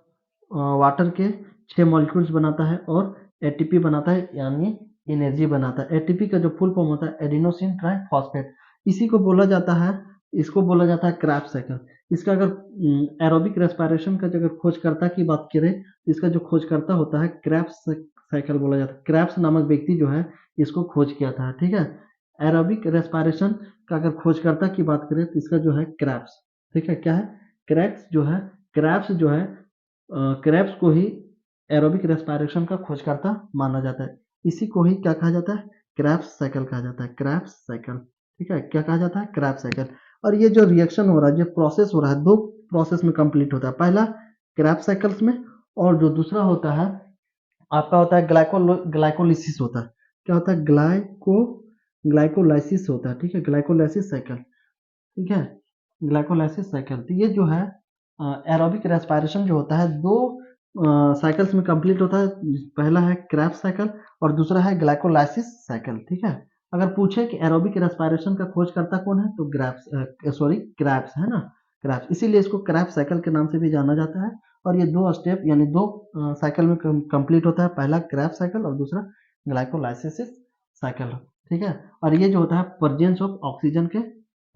वाटर के 6 मॉलिक्यूल्स बनाता है, और एटीपी बनाता है, यानी एनर्जी बनाता है। एटीपी का जो फुल फॉर्म होता है एडिनोसिन ट्राइफॉस्फेट, इसी को बोला जाता है, इसको बोला जाता है क्रेब्स साइकिल। इसका अगर एरोबिक रेस्पिरेशन का अगर खोजकर्ता की बात करें, तो इसका जो खोजकर्ता होता है क्रेब्स साइकिल बोला जाता है। क्रेब्स नामक व्यक्ति जो है इसको खोज किया था, ठीक है। एरोबिक रेस्पिरेशन का अगर खोजकर्ता की बात करें, तो इसका जो है क्रेब्स, ठीक है। क्या है क्रेब्स जो है क्रेब्स को ही एरोबिक रेस्पिरेशन का खोजकर्ता माना जाता है। इसी को ही क्या कहा जाता है, क्रेब्स साइकिल कहा जाता है, क्रेब्स साइकिल, ठीक है। क्या कहा जाता है, क्रेब्स साइकिल। और ये जो रिएक्शन हो रहा है, जो प्रोसेस हो रहा है, दो प्रोसेस में कंप्लीट होता है। पहला क्रेब्स साइकिल्स में, और जो दूसरा होता है आपका होता है ग्लाइकोलिसिस होता है। क्या होता है, ग्लाइकोलाइसिस होता है, ठीक है, ग्लाइकोलाइसिस साइकिल, ठीक है, ग्लाइकोलाइसिस साइकिल। तो ये जो है एरोबिक रेस्पिरेशन जो होता है, दो साइकिल्स में कंप्लीट होता है। पहला है क्रेब्स साइकिल और दूसरा है ग्लाइकोलाइसिस साइकिल, ठीक है। अगर पूछे कि एरोबिक रेस्पिरेशन का खोजकर्ता कौन है, तो क्रेब्स है ना, क्रेब्स, इसीलिए इसको क्रेब्स साइकिल के नाम से भी जाना जाता है। और ये दो स्टेप यानी दो साइकिल में कंप्लीट होता है, पहला क्रेब्स साइकिल और दूसरा ग्लाइकोलाइसिस साइकिल, ठीक है। और ये जो होता है प्रेजेंस ऑफ ऑक्सीजन के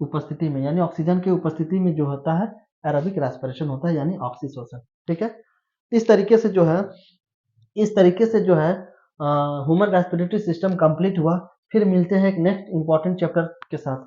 उपस्थिति में, यानी ऑक्सीजन की उपस्थिति में जो होता है एरोबिक रेस्पिरेशन होता है, यानी ऑक्सीशोषण, ठीक है। इस तरीके से जो है ह्यूमन रेस्पिरेटरी सिस्टम कंप्लीट हुआ। फिर मिलते हैं एक नेक्स्ट इंपॉर्टेंट चैप्टर के साथ।